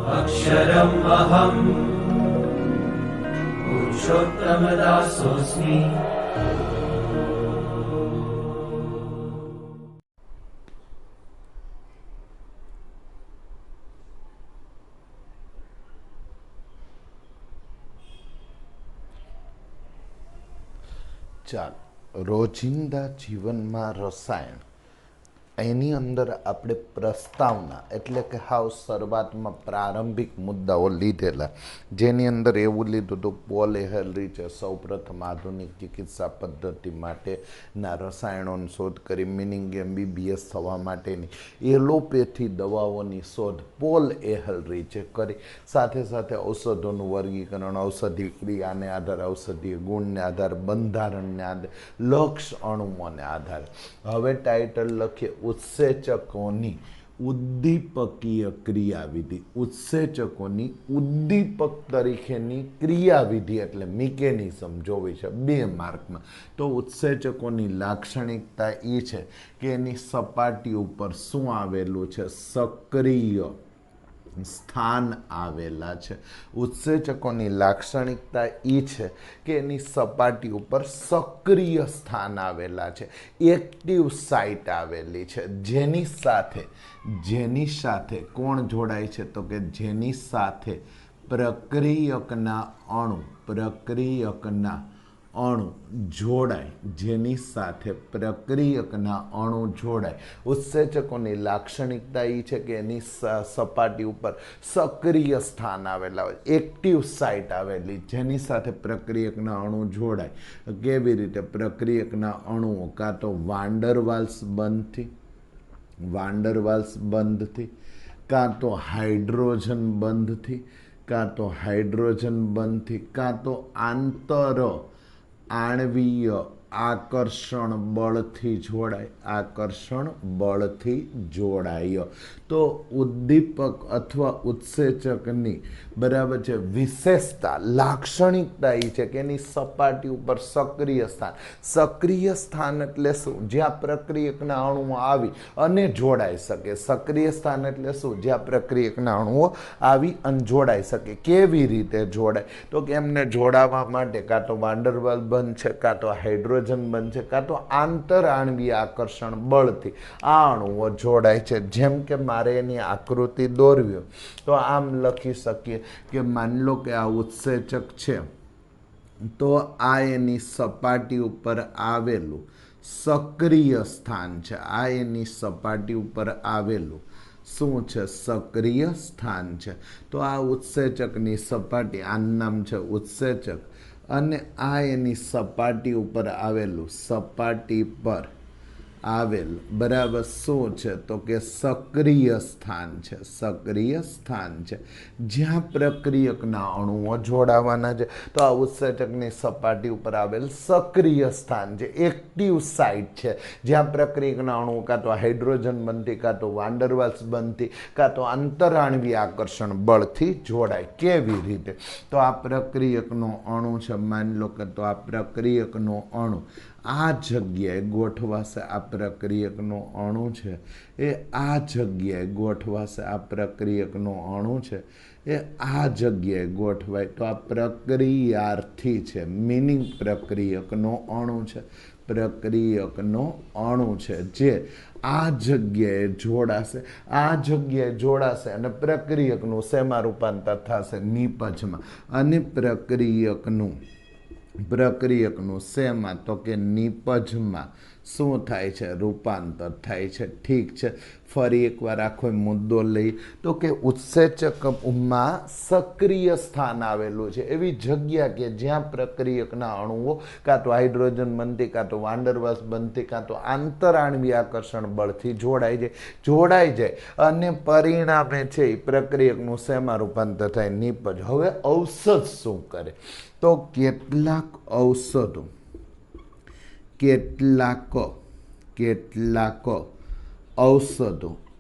अक्षरम् अहम् पुरुषोत्तमदासोऽस्मि। ચાલ, રોજિંદા જીવનમાં રસાયણ એની અંદર આપણે પ્રસ્તાવના એટલે કે હાવ શરૂઆતમાં પ્રારંભિક મુદ્દાઓ લીધેલા, જેની અંદર એવું લીધું હતું પોલ એહલરીચે સૌપ્રથમ આધુનિક ચિકિત્સા પદ્ધતિ માટેના રસાયણોની શોધ કરી, મિનિંગ MBBS થવા માટેની એલોપેથી દવાઓની શોધ પોલ એહલરીચે કરી. સાથે સાથે ઔષધોનું વર્ગીકરણ, ઔષધિ ક્રિયાને આધારે, ઔષધીય ગુણને આધારે, બંધારણને આધારે, લક્ષ અણુઓને આધારે. હવે ટાઇટલ લખીએ ઉત્સેચકોની ઉદ્દીપકીય ક્રિયાવિધિ. ઉત્સેચકોની ઉદ્દીપક તરીકેની ક્રિયાવિધિ એટલે મિકેનિઝમ જોવી છે 2 માર્કમાં. તો ઉત્સેચકોની લાક્ષણિકતા એ છે કે એની સપાટી ઉપર શું આવેલું છે? સક્રિય સ્થાન આવેલા છે. ઉત્સેચકોની લાક્ષણિકતા એ છે કે એની સપાટી ઉપર સક્રિય સ્થાન આવેલા છે, એક્ટિવ સાઇટ આવેલી છે, જેની સાથે કોણ જોડાય છે? તો કે જેની સાથે પ્રક્રિયકના અણુ જોડાય, જેની સાથે પ્રક્રિયકના અણુ જોડાય. ઉત્સેચકોની લાક્ષણિકતા એ છે કે એની સપાટી ઉપર સક્રિય સ્થાન આવેલા હોય, એક્ટિવ સાઇટ આવેલી, જેની સાથે પ્રક્રિયકના અણુ જોડાય. કેવી રીતે? પ્રક્રિયકના અણુઓ કાં તો વાન્ડરવાલ્સ બંધથી, કાં તો હાઇડ્રોજન બંધથી, કાં તો આંતર આણ્વીય આકર્ષણ બળથી જોડાય. તો ઉદ્દીપક અથવા ઉત્સેચકની બરાબર છે વિશેષતા, લાક્ષણિકતા એ છે કે એની સપાટી ઉપર સક્રિય સ્થાન એટલે શું? જ્યાં પ્રક્રિયકના અણુઓ આવી અને જોડાઈ શકે. સક્રિય સ્થાન એટલે શું? જ્યાં પ્રક્રિયકના અણુઓ આવી અને જોડાઈ શકે. કેવી રીતે જોડાય? તો કે એમને જોડાવા માટે કાં તો વાન્ડરવાલ બંધ છે, કાં તો હાઇડ્રોજન બંધ છે, કાં તો આંતર આણ્વીય આકર્ષણ બળથી આ અણુઓ જોડાય છે. જેમ કે મારે એની આકૃતિ દોરવી તો આમ લખી શકીએ કે માની લો કે આ ઉત્સેચક છે, તો આ એની સપાટી ઉપર આવેલું સક્રિય સ્થાન છે. આ એની સપાટી ઉપર આવેલું શું છે? સક્રિય સ્થાન છે. તો આ ઉત્સેચકની સપાટી, આનું નામ છે ઉત્સેચક, અને આ એની સપાટી ઉપર આવેલું, સપાટી પર આવેલ બરાબર શું છે? તો કે સક્રિય સ્થાન છે, જ્યાં પ્રક્રિયકના અણુઓ જોડાવાના છે. તો આ ઉત્સેચકની સપાટી ઉપર આવેલ સક્રિય સ્થાન છે, એક્ટિવ સાઇટ છે, જ્યાં પ્રક્રિયકના અણુઓ કાં તો હાઇડ્રોજન બંધથી, કાં તો વાન્ડરવાલ્સ બંધથી, કાં તો આંતરાણ્વીય આકર્ષણ બળથી જોડાય. કેવી રીતે? તો આ પ્રક્રિયકનો અણુ છે, માની લો કે તો આ પ્રક્રિયકનો અણુ આ જગ્યાએ ગોઠવાશે. આ પ્રક્રિયકનો અણુ છે એ આ જગ્યાએ ગોઠવાશે. આ પ્રક્રિયકનો અણુ છે એ આ જગ્યાએ ગોઠવાય. તો આ પ્રક્રિયાર્થી છે, મિનિંગ પ્રક્રિયકનો અણુ છે, જે આ જગ્યાએ જોડાશે અને પ્રક્રિયકનું શેમાં રૂપાંતર થશે? નિપજમાં. અને પ્રક્રિયકનું શેમાં? તો કે નિપજમાં શું થાય છે? રૂપાંતર થાય છે. ઠીક છે, ફરી એકવાર આખો મુદ્દો લઈ તો કે ઉત્સેચકમાં સક્રિય સ્થાન આવેલું છે, એવી જગ્યા કે જ્યાં પ્રક્રિયકના અણુઓ કાં તો હાઇડ્રોજન બંધથી, કાં તો વાન્ડરવાલ્સ બંધથી, કાં તો આંતરાણ્વીય આકર્ષણ બળથી જોડાઈ જાય અને પરિણામે છે એ પ્રક્રિયકનું શેમાં રૂપાંતર થાય? નિપજ. હવે ઔષધ શું કરે? તો કેટલાક ઔષધો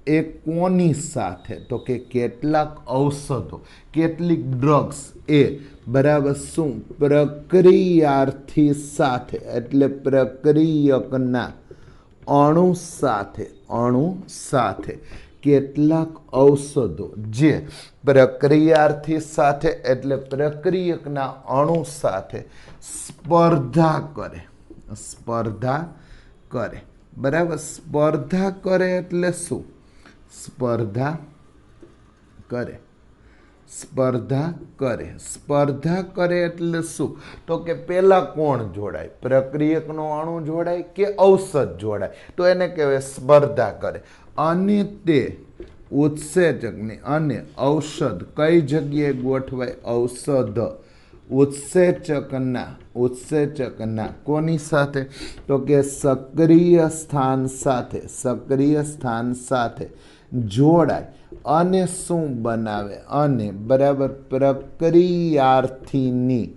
એ કોની સાથે? તો કે કેટલાક ઔષધો, કેટલીક ડ્રગ્સ એ બરાબર શું? પ્રક્રિયાર્થી સાથે એટલે પ્રક્રિયકના અણુ સાથે કેટલાક ઔષધો જે પ્રક્રિયાર્થી સાથે એટલે પ્રક્રિયકના અણુ સાથે સ્પર્ધા કરે બરાબર. સ્પર્ધા કરે એટલે શું? સ્પર્ધા કરે એટલે શું? તો કે પેલા કોણ જોડાય? પ્રક્રિયકનો અણુ જોડાય કે ઔષધ જોડાય? તો એને કહેવાય સ્પર્ધા કરે. અને તે ઉત્સેચકની અને ઔષધ કઈ જગ્યાએ ગોઠવાય? ઔષધ ઉત્સેચકના કોની સાથે? તો કે સક્રિય સ્થાન સાથે જોડાય અને શું બનાવે? અને બરાબર પ્રક્રિયાર્થીની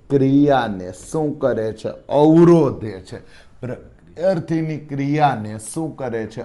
ક્રિયાને શું કરે છે? અવરોધે છે. પ્રક્રિયાર્થીની ક્રિયાને શું કરે છે?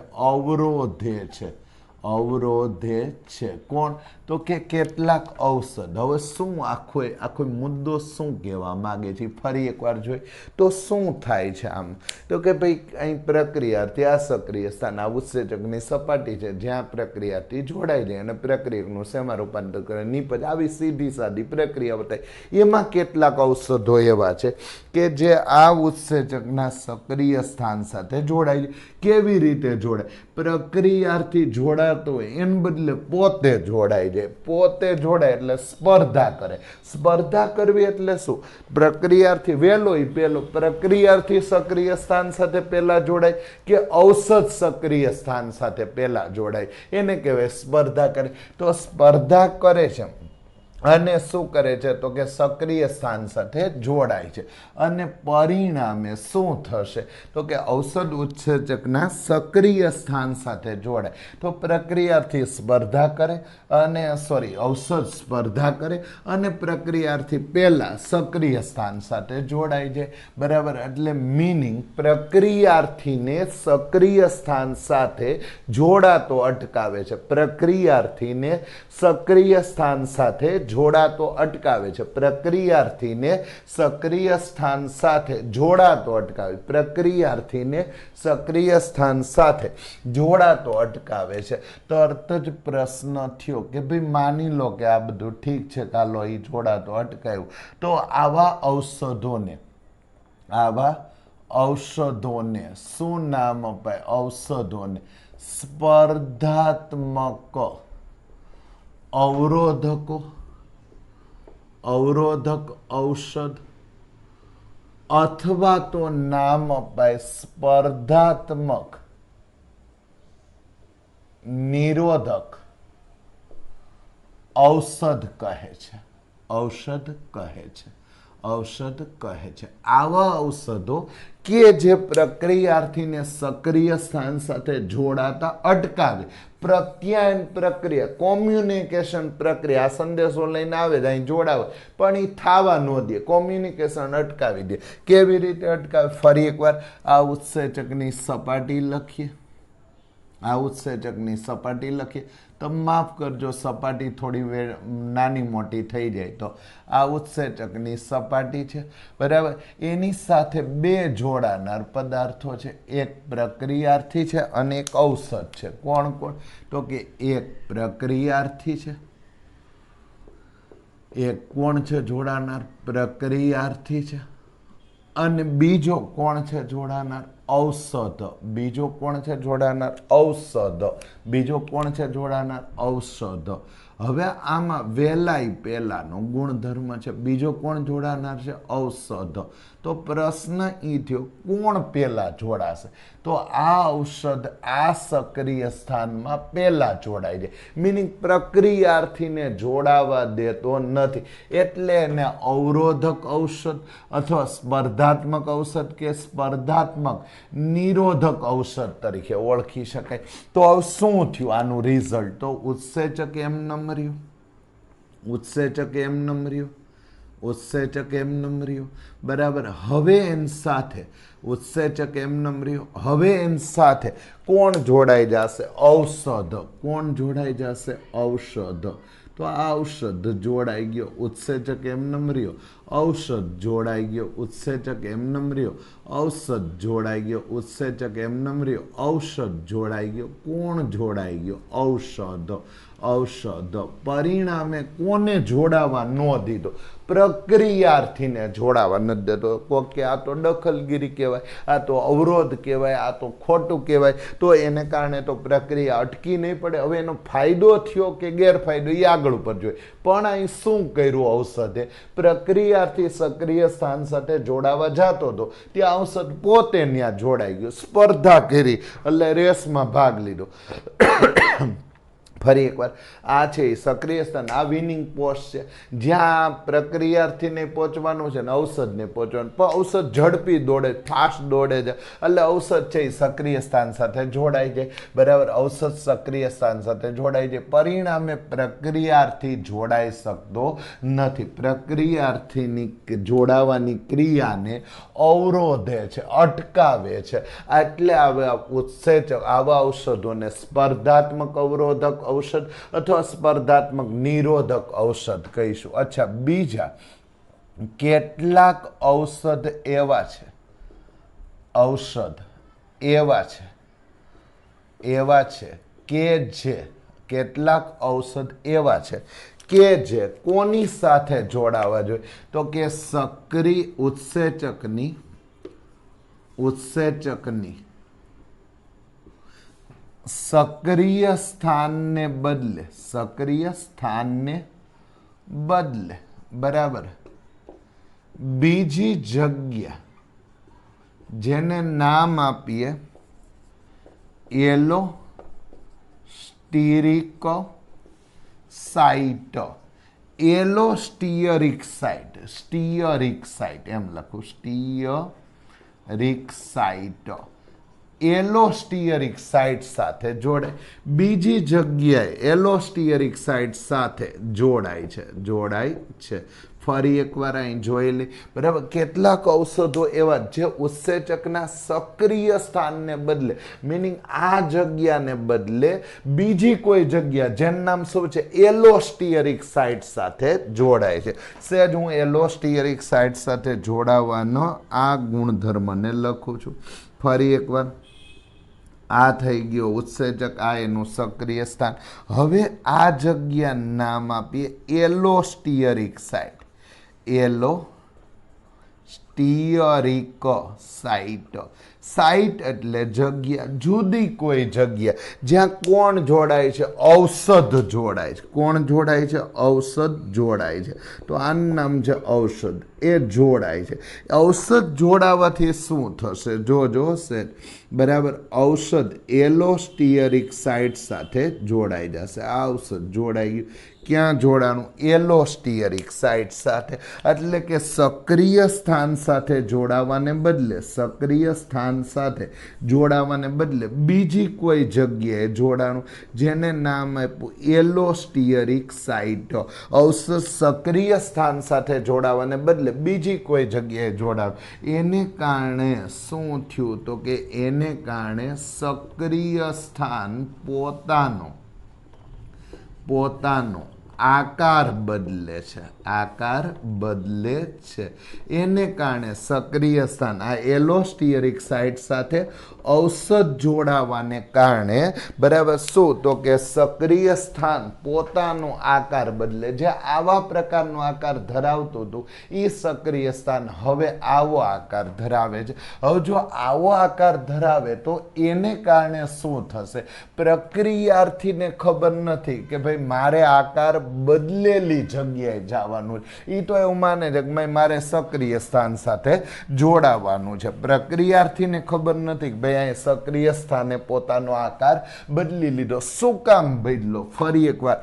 અવરોધે છે. કોણ? તો કે કેટલાક ઔષધ. હવે શું આખો મુદ્દો શું કહેવા માગે છે? ફરી એકવાર જોઈએ તો શું થાય છે આમ? તો કે ભાઈ અહીં પ્રક્રિયાર્થી આ સક્રિય સ્થાન આ ઉત્સેચકની સપાટી છે જ્યાં પ્રક્રિયાથી જોડાઈ જાય અને પ્રક્રિયકનું શેમાં રૂપાંતર કરે? નિપજ. આવી સીધી સાદી પ્રક્રિયા બતાવી. એમાં કેટલાક ઔષધો એવા છે કે જે આ ઉત્સેચકના સક્રિય સ્થાન સાથે જોડાય છે. કેવી રીતે જોડાય? પ્રક્રિયાર્થી જોડાતો હોય એને બદલે પોતે જોડાય જાય. પોતે જોડાય એટલે સ્પર્ધા કરે. સ્પર્ધા કરવી એટલે શું? પ્રક્રિયાર્થી પેલો પ્રક્રિયાર્થી સક્રિય સ્થાન સાથે પહેલા જોડાય કે ઔષધ સક્રિય સ્થાન સાથે પહેલા જોડાય? એને કહેવાય સ્પર્ધા કરે. તો સ્પર્ધા કરે છે અને શું કરે છે? તો કે સક્રિય સ્થાન સાથે જોડાય છે અને પરિણામે શું થશે? તો કે ઔષધ ઉત્સેચકના સક્રિય સ્થાન સાથે જોડાય તો પ્રક્રિયાર્થી સ્પર્ધા કરે અને ઔષધ સ્પર્ધા કરે અને પ્રક્રિયાર્થી પહેલા સક્રિય સ્થાન સાથે જોડાય છે બરાબર. એટલે મીનિંગ પ્રક્રિયાર્થીને સક્રિય સ્થાન સાથે જોડાતો અટકાવે છે. પ્રક્રિયાર્થીને સક્રિય સ્થાન સાથે જોડાતો અટકાવે છે. પ્રક્રિયાર્થીને સક્રિય સ્થાન સાથે જોડાતો અટકાવે. પ્રક્રિયાર્થીને સક્રિય સ્થાન સાથે જોડાતો અટકાવે છે. તરત જ પ્રશ્ન થયો કે ભાઈ માની લો કે આ બધું ઠીક છે, ચાલો એ જોડાતો અટકાયું, તો આવા ઔષધોને શું નામ અપાય? ઔષધોને સ્પર્ધાત્મક અવરોધક ઔષધ અથવા તો નામ અપાય સ્પર્ધાત્મક નિરોધક ઔષધ કહે છે. આવા ઔષધો કે જે પ્રક્રિયાર્થીને સક્રિય સ્થાન સાથે જોડાતા અટકાવે. પ્રત્યાયન પ્રક્રિયા, કોમ્યુનિકેશન પ્રક્રિયા, સંદેશો લઈને આવે અહીં જોડાવે પણ એ થવા ન દે, કોમ્યુનિકેશન અટકાવી દે. કેવી રીતે અટકાવે? ફરી એકવાર આ ઉત્સેચકની સપાટી લખીએ. તો માફ કરજો, સપાટી થોડી નાની મોટી થઈ જાય. તો આ ઉત્સેચકની સપાટી છે બરાબર. એની સાથે બે જોડાનાર પદાર્થો છે, એક પ્રક્રિયાર્થી છે અને એક ઔષધ છે. કોણ? તો કે એક પ્રક્રિયાર્થી છે, એક કોણ છે જોડાનાર? પ્રક્રિયાર્થી છે. અને બીજો કોણ છે જોડાનાર? ઔષધ. બીજો કોણ છે જોડાનાર? ઔષધ. હવે આમાં વેલાઈ પહેલાનો ગુણધર્મ છે. બીજો કોણ જોડાનાર છે? ઔષધ. તો પ્રશ્ન એ થયો કોણ પહેલા જોડાશે? તો આ ઔષધ આ સક્રિય સ્થાનમાં પહેલા જોડાય છે. મિનિંગ પ્રક્રિયાર્થીને જોડાવા દેતો નથી એટલે એને અવરોધક ઔષધ અથવા સ્પર્ધાત્મક ઔષધ કે સ્પર્ધાત્મક નિરોધક ઔષધ તરીકે ઓળખી શકાય. તો હવે શું થયું આનું રિઝલ્ટ? તો ઉત્સેચક એમનેમ રહ્યું બરાબર. હવે એની સાથે ઉત્સેચક એમનેમ રહ્યું. હવે એની સાથે કોણ જોડાઈ જશે? ઔષધ. કોણ જોડાઈ જશે? ઔષધ. તો આ ઔષધ જોડાઈ ગયો, ઉત્સેચક એમનેમ રહ્યો, ઔષધ જોડાઈ ગયો, ઉત્સેચક એમનેમ રહ્યો, ઔષધ જોડાઈ ગયો, ઉત્સેચક એમનેમ રહ્યો, ઔષધ જોડાઈ ગયો, કોણ જોડાઈ ગયો? ઔષધ. ઔષધ પરિણામે કોને જોડાવા ન દીધો? પ્રક્રિયાર્થીને જોડાવા નથી દેતો. કોક કે આ તો દખલગીરી કહેવાય, આ તો અવરોધ કહેવાય, આ તો ખોટું કહેવાય, તો એને કારણે તો પ્રક્રિયા અટકી નહીં પડે. હવે એનો ફાયદો થયો કે ગેરફાયદો એ આગળ ઉપર જોઈએ. પણ અહીં શું કર્યું ઔષધે? પ્રક્રિયાથી સક્રિય સ્થાન સાથે જોડાવા જતો હતો, ત્યાં ઔષધ પોતે ત્યાં જોડાઈ ગયું, સ્પર્ધા કરી, એટલે રેસમાં ભાગ લીધો. ફરી એકવાર, આ છે સક્રિય સ્થાન, આ વિનિંગ પોસ્ટ છે, જ્યાં પ્રક્રિયાર્થીને પહોંચવાનું છે ને ઔષધને પહોંચવાનું. પણ ઔષધ ઝડપી દોડે, ફાસ્ટ દોડે છે, એટલે ઔષધ છે એ સક્રિય સ્થાન સાથે જોડાઈ જાય. બરાબર, ઔષધ સક્રિય સ્થાન સાથે જોડાઈ જાય. પરિણામે પ્રક્રિયાર્થી જોડાઈ શકતો નથી. પ્રક્રિયાર્થીની જોડાવાની ક્રિયાને અવરોધે છે, અટકાવે છે. એટલે આવા ઉત્સેચક, આવા ઔષધોને સ્પર્ધાત્મક અવરોધક ઔષધ અથવા સ્પર્ધાત્મક નિરોધક ઔષધ કહીશું. અચ્છા, બીજા કેટલાક ઔષધ એવા છે, ઔષધ એવા છે કે જે, કેટલાક ૌષધ એવા છે કે જે કોની સાથે જોડાવા જોઈએ? તો કે સક્રિય ઉત્સેચકની સક્રિય સ્થાનને બદલે, બરાબર, બીજી જગ્યા, જેને નામ આપીએ એલોસ્ટીરિક સાઇટ, એલોસ્ટીયરિક સાઇટ એમ લખું, સ્ટીયરિક સાઇટ, એલોસ્ટીયરિક સાઇટ સાથે જોડાય. બીજી જગ્યાએ એલોસ્ટીયરિક સાઇટ સાથે જોડાય છે. ફરી એકવાર અહીં જોઈ લે. બરાબર, કેટલાક ઔષધો એવા જે ઉત્સેચકના સક્રિય સ્થાનને બદલે, મિનિંગ આ જગ્યાને બદલે બીજી કોઈ જગ્યા, જેનું નામ શું છે? એલોસ્ટીયરિક સાઇટ સાથે જોડાય છે. સહેજ હું એલોસ્ટીયરિક સાઇટ સાથે જોડાવાનો આ ગુણધર્મને લખું છું. ફરી એકવાર, આ થઈ ગયો ઉત્સેચક, આ એનું સક્રિય સ્થાન. હવે આ જગ્યા નામ આપીએ એલોસ્ટીયરિક સાઇટ, એલોસ્ટીયરિક સાઇટ. સાઇટ એટલે જગ્યા, જુદી કોઈ જગ્યા જ્યાં કોણ જોડાય છે? ઔષધ જોડાય છે. કોણ જોડાય છે? ઔષધ જોડાય છે. તો આનું નામ છે ઔષધ, એ જોડાય છે. ઔષધ જોડાવાથી શું થશે? જોજો સેટ. બરાબર, ઔષધ એલોસ્ટીયરિક સાઇટ સાથે જોડાઈ જશે. આ ઔષધ જોડાઈ ગયું. ક્યાં જોડાનું? એલોસ્ટીયરિક સાઇટ સાથે. એટલે કે સક્રિય સ્થાન સાથે જોડાવાને બદલે, સક્રિય સ્થાન સાથે જોડાવાને બદલે બીજી કોઈ જગ્યાએ જોડાનું, જેને નામ આપ્યું એલોસ્ટીયરિક સાઇટ. ઔષધ સક્રિય સ્થાન સાથે જોડાવાને બદલે બીજી કોઈ જગ્યાએ જોડાવું. એને કારણે શું થયું? તો કે એને કારણે સક્રિય સ્થાન પોતાનો આકાર બદલે છે. એને કારણે સક્રિય સ્થાન, આ એલોસ્ટીયરિક સાઇટ સાથે ઔષધ જોડાવાને કારણે, બરાબર, શું? તો કે સક્રિય સ્થાન પોતાનો આકાર બદલે. જે આવા પ્રકારનો આકાર ધરાવતું હતું એ સક્રિય સ્થાન હવે આવો આકાર ધરાવે છે. હવે જો આવો આકાર ધરાવે તો એને કારણે શું થશે? પ્રક્રિયાર્થીને ખબર નથી કે ભાઈ મારે આકાર બદલેલી જગ્યાએ જવાનું. એ તો એવું માને છે કે મારે સક્રિય સ્થાન સાથે જોડાવાનું છે. પ્રક્રિયાર્થીને ખબર નથી કે ભાઈ અહીં સક્રિય સ્થાને પોતાનો આકાર બદલી લીધો. શું કામ બદલો? ફરી એકવાર,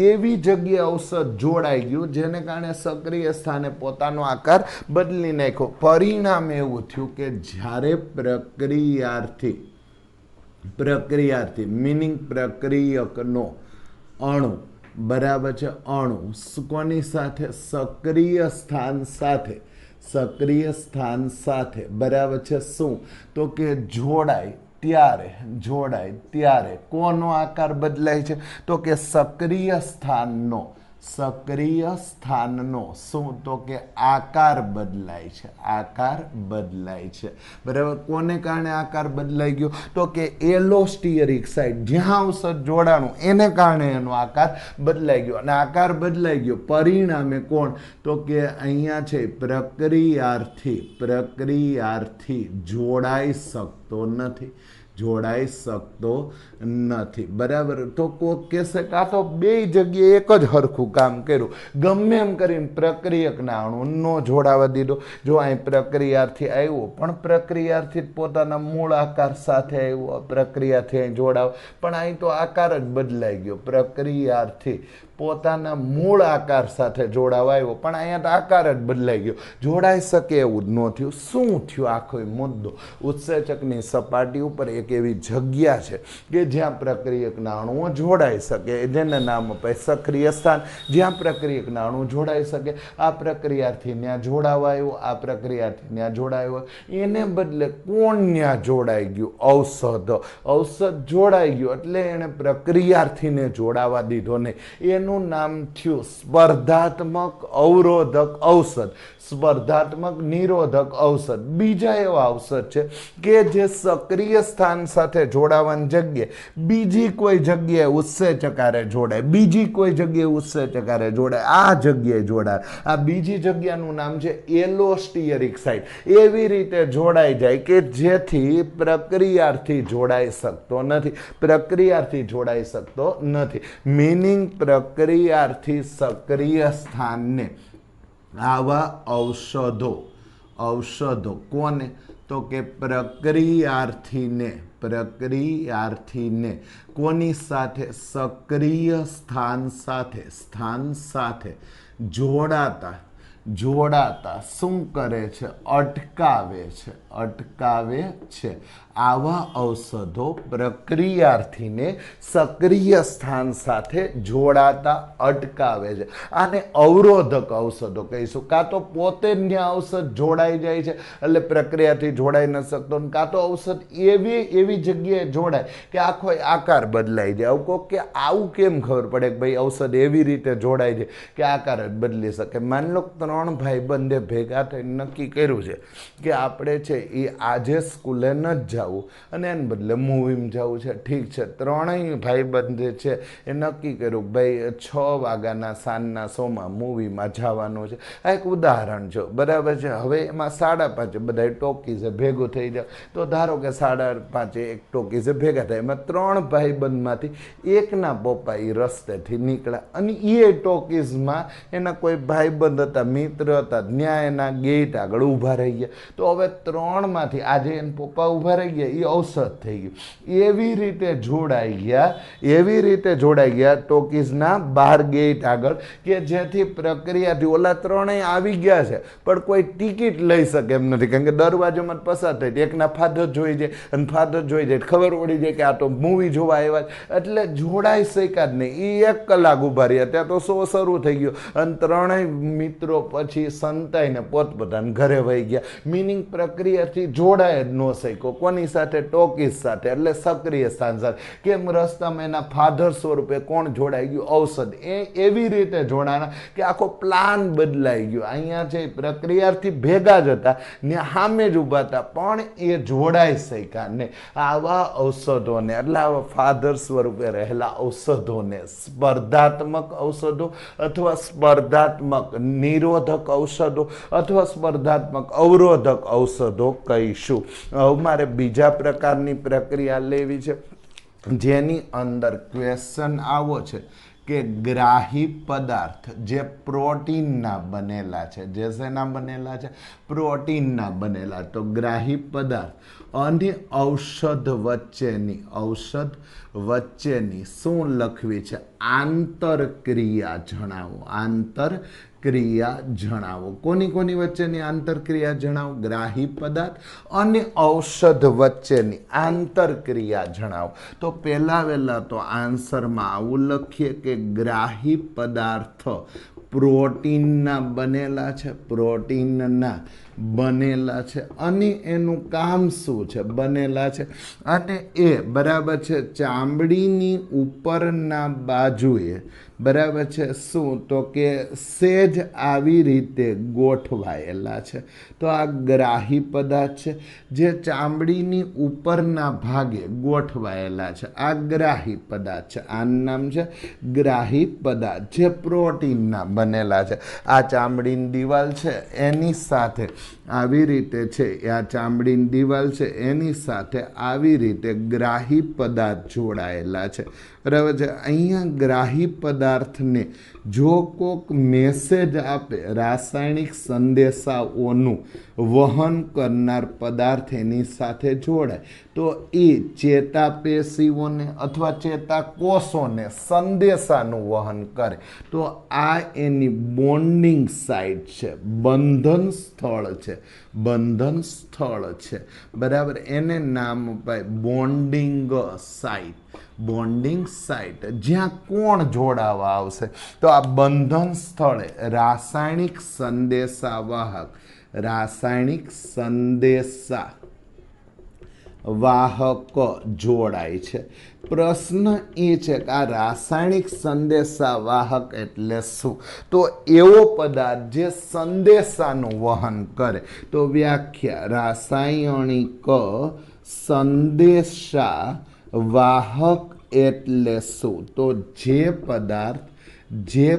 એવી જગ્યાએ ઔષધ જોડાઈ ગયું જેને કારણે સક્રિય સ્થાને પોતાનો આકાર બદલી નાખ્યો. પરિણામ એવું થયું કે જ્યારે પ્રક્રિયાર્થી મિનિંગ પ્રક્રિયકનો અણુ, બરાબર છે, અણુ કોની સાથે? સક્રિય સ્થાન સાથે, બરાબર છે, શું? તો કે જોડાય ત્યારે કોનો આકાર બદલાય છે? તો કે સક્રિય સ્થાનનો સક્રિય સ્થાનનો શું તો કે આકાર બદલાય છે, આકાર બદલાય છે, બરાબર. કોને કારણે આકાર બદલાઈ ગયો તો કે એલોસ્ટિયરિક સાઇટ, જ્યાં ઔષધ જોડાણું એને કારણે એનો આકાર બદલાઈ ગયો, અને આકાર બદલાઈ ગયો પરિણામે કોણ તો કે અહીંયા છે પ્રક્રિયાર્થી જોડાઈ શકતો નથી, જોડાઈ શકતો નથી, બરાબર. તો કોક કહેશે કે આ તો બે જગ્યાએ એક જ હરખું કામ કર્યું, ગમે એમ કરીને પ્રક્રિયકના અણુ ન જોડાવા દીધો. જો અહીં પ્રક્રિયાર્થી આવ્યો પણ પ્રક્રિયાર્થી પોતાના મૂળ આકાર સાથે આવ્યો, પ્રક્રિયાથી અહીં જોડાવ, પણ અહીં તો આકાર જ બદલાઈ ગયો. પ્રક્રિયાર્થી પોતાના મૂળ આકાર સાથે જોડાવા આવ્યો પણ અહીંયા તો આકાર જ બદલાઈ ગયો, જોડાઈ શકે એવું જ ન થયું. શું થયું આખો મુદ્દો? ઉત્સેચકની સપાટી ઉપર એક એવી જગ્યા છે કે જ્યાં પ્રક્રિયકના અણુઓ જોડાઈ શકે, જેને નામ અપાય સક્રિય સ્થાન, જ્યાં પ્રક્રિયકના અણુ જોડાઈ શકે. આ પ્રક્રિયાથી ત્યાં જોડાવા આવ્યો, આ પ્રક્રિયાથી ત્યાં જોડાયો, એને બદલે કોણ ત્યાં જોડાઈ ગયું? ઔષધ. ઔષધ જોડાઈ ગયું એટલે એણે પ્રક્રિયાર્થીને જોડાવા દીધો નહીં. એનું નામ થયું સ્પર્ધાત્મક અવરોધક ઔષધ, સ્પર્ધાત્મક નિરોધક ઔષધ. બીજા એવા ઔષધ છે કે જે સક્રિય સ્થાન સાથે જોડાવાની જગ્યાએ બીજી કોઈ જગ્યાએ ઉત્સેચકારે જોડાય, બીજી કોઈ જગ્યાએ ઉત્સેચકારે જોડાય, આ જગ્યાએ જોડાય. આ બીજી જગ્યાનું નામ છે એલોસ્ટિયરિક સાઇટ. એવી રીતે જોડાઈ જાય કે જેથી પ્રક્રિયાર્થી જોડાઈ શકતો નથી, પ્રક્રિયાર્થી જોડાઈ શકતો નથી. મિનિંગ પ્રક્રિયાર્થી સક્રિય સ્થાનને આવા ઔષધો કોને તો કે પ્રક્રિયાર્થીને કોની સાથે? સક્રિય સ્થાન સાથે જોડાતા શું કરે છે? અટકાવે છે. આવા ઔષધો પ્રક્રિયાર્થીને સક્રિય સ્થાન સાથે જોડાતા અટકાવે છે. આને અવરોધક ઔષધો કહીશું. કાં તો પોતે જ ત્યાં ઔષધ જોડાઈ જાય છે એટલે પ્રક્રિયાથી જોડાઈ ન શકતો, કાં તો ઔષધ એવી જગ્યાએ જોડાય કે આખો આકાર બદલાઈ જાય. આવું કહો કે આવું કેમ ખબર પડે કે ભાઈ ઔષધ એવી રીતે જોડાય છે કે આકાર જ બદલી શકે? માની લો 3 ભાઈબંધે ભેગા થઈને નક્કી કર્યું છે કે આપણે છે એ આજે સ્કૂલે ન જ જવું અને એને બદલે મૂવીમાં જવું છે. ઠીક છે, 3 ભાઈબંધે છે એ નક્કી કર્યું ભાઈ 6 વાગ્યાના સાંજના શોમાં મૂવીમાં જવાનું છે. આ એક ઉદાહરણ છે, બરાબર છે. હવે એમાં 5:30 બધા ટોકીઝે ભેગું થઈ જાય તો ધારો કે 5:30 એક ટોકીઝે ભેગા થાય. એમાં 3 ભાઈબંધમાંથી એકના પપ્પા એ રસ્તેથી નીકળ્યા અને એ ટોકીઝમાં એના કોઈ ભાઈબંધ હતા, મિત્ર હતા, ત્યાં એના ગેટ આગળ ઊભા રહી ગયા. તો હવે 3માંથી આજે એના પપ્પા ઊભા રહી ગયા, એ ઔષધ થઈ ગયું. એવી રીતે જોડાઈ ગયા ટોકીઝના 12 ગેટ આગળ કે જેથી પ્રક્રિયાથી ઓલા 3 આવી ગયા છે પણ કોઈ ટિકિટ લઈ શકે એમ નથી, કારણ કે દરવાજામાં પસાર થઈ એકના ફાધર જોઈ જાય અને ફાધર જોઈ જાય ખબર પડી જાય કે આ તો મૂવી જોવા આવ્યા, એટલે જોડાઈ શક્યા જ નહીં. એ 1 કલાક ઊભા રહ્યા, ત્યાં તો શો શરૂ થઈ ગયો અને 3 મિત્રો પછી સંતાઈને પોતપોતાના ઘરે વહી ગયા. મિનિંગ પ્રક્રિયાથી જોડાય જ ન શક્યો. કોની સાથે? ટોકીઝ સાથે, એટલે સક્રિય સ્થાન સાથે. કેમ? રસ્તામાં એના ફાધર સ્વરૂપે કોણ જોડાઈ ગયું? ઔષધ. એવી રીતે જોડાણા કે આખો પ્લાન બદલાઈ ગયો. અહીંયા જે પ્રક્રિયાથી ભેગા જ હતા ને સામે જ ઊભા હતા પણ એ જોડાઈ શક્યા ને. આવા ઔષધોને એટલે આવા ફાધર સ્વરૂપે રહેલા ઔષધોને સ્પર્ધાત્મક ઔષધો અથવા સ્પર્ધાત્મક નિરોધક ઔષધો અથવા સ્પર્ધાત્મક અવરોધક ઔષધો કહીશું. હવે મારે બીજા પ્રકારની પ્રક્રિયા લેવી છે જેની અંદર ક્વેશ્ચન આવો છે કે ગ્રાહી પદાર્થ જે પ્રોટીનના બનેલા છે, જે શેના બનેલા છે? પ્રોટીનના બનેલા. તો ગ્રાહી પદાર્થ અને ઔષધ વચ્ચેની શું લખવી છે? આંતરક્રિયા જણાવો. આંતરક્રિયા જણાવો. કોની વચ્ચેની આંતરક્રિયા જણાવો? ગ્રાહી પદાર્થ અને ઔષધ વચ્ચેની આંતરક્રિયા જણાવો. તો પહેલા તો આન્સરમાં આવું લખીએ કે ગ્રાહી પદાર્થ પ્રોટીનના બનેલા છે, પ્રોટીનના બનેલા છે અને એનું કામ શું છે, બનેલા છે અને એ બરાબર છે ચામડીની ઉપરના બાજુએ બરાબર છે શું તો કે સેજ આવી રીતે ગોઠવાયેલા છે. તો આ ગ્રાહી પદાર્થ છે જે ચામડીની ઉપરના ભાગે ગોઠવાયેલા છે. આ ગ્રાહી પદાર્થ છે. આનું નામ છે ગ્રાહી પદાર્થ જે પ્રોટીનના બનેલા છે. આ ચામડીની દિવાલ છે એની સાથે આવી રીતે છે, આ ચામડીની દિવાલ છે એની સાથે આવી રીતે ગ્રાહી પદાર્થ જોડાયેલા છે. બરાબર છે. અહીંયા ગ્રાહી પદાર્થને જો કોઈક મેસેજ આપે, રાસાયણિક સંદેશાઓનું વહન કરનાર પદાર્થ એની સાથે જોડાય તો એ ચેતાપેશીઓને અથવા ચેતાકોષોને સંદેશાનું વહન કરે. તો આ એની બોન્ડિંગ સાઇટ છે, બંધન સ્થળ છે, બંધન સ્થળ છે. બરાબર, એને નામ અપાય બોન્ડિંગ સાઇટ. બોન્ડિંગ સાઇટ જ્યાં કોણ જોડાવા આવશે તો આ બંધન સ્થળે રાસાયણિક સંદેશાવાહક, રાસાયણિક સંદેશા વાહક જોડાય છે. પ્રશ્ન એ છે કે આ રાસાયણિક સંદેશાવાહક એટલે શું? તો એવો પદાર્થ જે સંદેશાનું વહન કરે. તો વ્યાખ્યા: રાસાયણિક સંદેશા વાહક એટલે શું? તો જે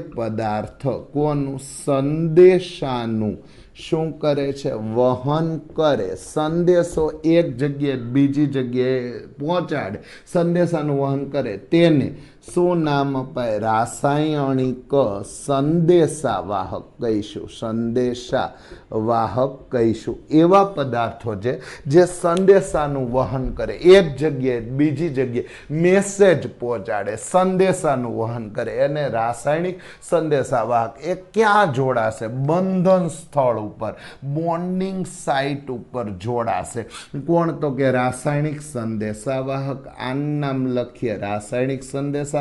પદાર્થ કોનું સંદેશાનું શું કરે છે? વહન કરે. સંદેશો એક જગ્યાએ બીજી જગ્યાએ પહોંચાડે, સંદેશાનું વહન કરે, તેને શું નામ અપાય? રાસાયણિક સંદેશાવાહક કહીશું. સંદેશાવાહક કહીશું. એવા પદાર્થો છે જે સંદેશાનું વહન કરે, એક જગ્યાએ બીજી જગ્યાએ મેસેજ પહોંચાડે, સંદેશાનું વહન કરે, એને રાસાયણિક સંદેશાવાહક. એ ક્યાં જોડાશે? બંધન સ્થળ ઉપર, બોન્ડિંગ સાઇટ ઉપર જોડાશે. કોણ? તો કે રાસાયણિક સંદેશાવાહક. આનું નામ લખીએ રાસાયણિક સંદેશાવાહક.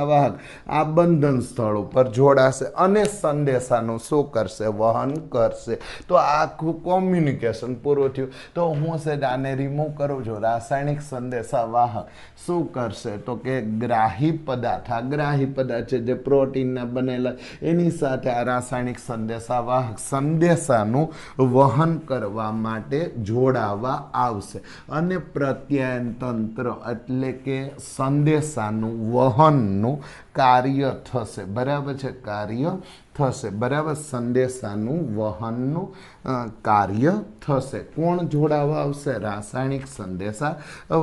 આ બંધન સ્થળ ઉપર જોડાશે અને સંદેશાનું શું કરશે? વહન કરશે. તો આખું કોમ્યુનિકેશન પૂરું થયું. તો હું છે આને રિમૂવ કરું છું. રાસાયણિક સંદેશાવાહક શું કરશે? તો કે ગ્રાહી પદાર્થ, આ ગ્રાહી પદાર્થ છે જે પ્રોટીનના બનેલા, એની સાથે આ રાસાયણિક સંદેશાવાહક સંદેશાનું વહન કરવા માટે જોડાવા આવશે અને પ્રત્યાયન તંત્ર એટલે કે સંદેશાનું વહનનું કાર્ય થશે. બરાબર છે, કાર્ય થશે. બરાબર, સંદેશાનું વહનનું કાર્ય થશે. કોણ જોડાવા આવશે? રાસાયણિક સંદેશા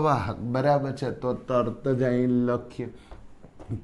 વાહક. બરાબર છે. તો તરત જ અહીં લખીએ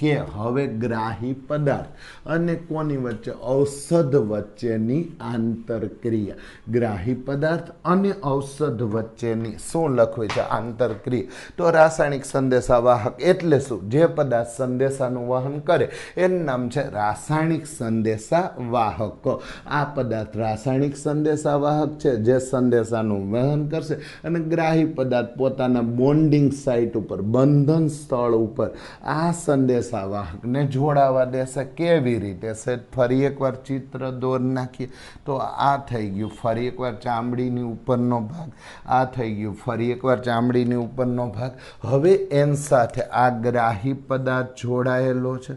કે હવે ગ્રાહી પદાર્થ અને કોની વચ્ચે? ઔષધ વચ્ચેની આંતરક્રિયા. ગ્રાહી પદાર્થ અને ઔષધ વચ્ચેની શું લખવી છે? આંતરક્રિયા. તો રાસાયણિક સંદેશાવાહક એટલે શું? જે પદાર્થ સંદેશાનું વહન કરે એનું નામ છે રાસાયણિક સંદેશાવાહક. આ પદાર્થ રાસાયણિક સંદેશાવાહક છે જે સંદેશાનું વહન કરશે અને ગ્રાહી પદાર્થ પોતાના બોન્ડિંગ સાઇટ ઉપર, બંધન સ્થળ ઉપર આ સંદેશાવાહકને જોડાવા દેશે. કેવી રીતે છે? ફરી એકવાર ચિત્ર દોર નાખીએ તો આ થઈ ગયું. ફરી એકવાર ચામડીની ઉપરનો ભાગ, આ થઈ ગયું. ફરી એકવાર ચામડીની ઉપરનો ભાગ. હવે એન સાથે આ ગ્રાહી પદાર્થ જોડાયેલો છે,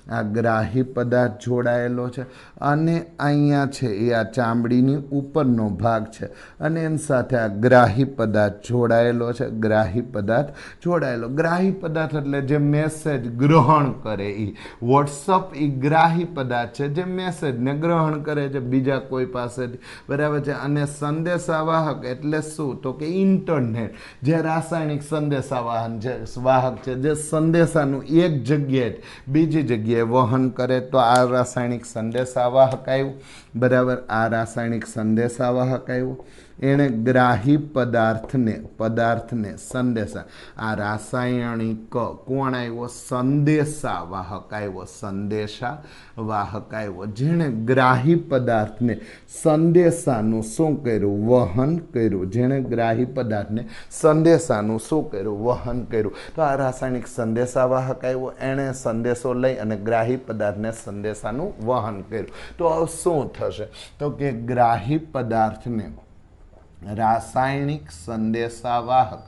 આ ગ્રાહી પદાર્થ જોડાયેલો છે અને અહીંયા છે એ આ ચામડીની ઉપરનો ભાગ છે અને એની સાથે આ ગ્રાહી પદાર્થ જોડાયેલો છે. ગ્રાહી પદાર્થ જોડાયેલો. ગ્રાહી પદાર્થ એટલે જે મેસેજ ગ્રહણ કરે એ. વોટ્સઅપ એ ગ્રાહી પદાર્થ છે જે મેસેજને ગ્રહણ કરે છે બીજા કોઈ પાસેથી. બરાબર છે. અને સંદેશાવાહક એટલે શું? તો કે ઇન્ટરનેટ, જે રાસાયણિક સંદેશાવાહન છે, વાહક છે જે સંદેશાનું એક જગ્યાએ બીજી જગ્યાએ વહન કરે. તો આ રાસાયણિક સંદેશાવાહક આવ્યું. બરાબર, આ રાસાયણિક સંદેશાવાહક આવ્યું. એણે ગ્રાહી પદાર્થને સંદેશા, આ રાસાયણિક કોણ આવ્યો? સંદેશાવાહક આવ્યો. સંદેશાવાહક આવ્યો. જેણે ગ્રાહી પદાર્થને સંદેશાનું શું કર્યું? વહન કર્યું. જેણે ગ્રાહી પદાર્થને સંદેશાનું શું કર્યું? વહન કર્યું. તો આ રાસાયણિક સંદેશાવાહક આવ્યો. એણે સંદેશો લઈ અને ગ્રાહી પદાર્થને સંદેશાનું વહન કર્યું. તો હવે શું થશે? તો કે ગ્રાહી પદાર્થને રાસાયણિક સંદેશાવાહક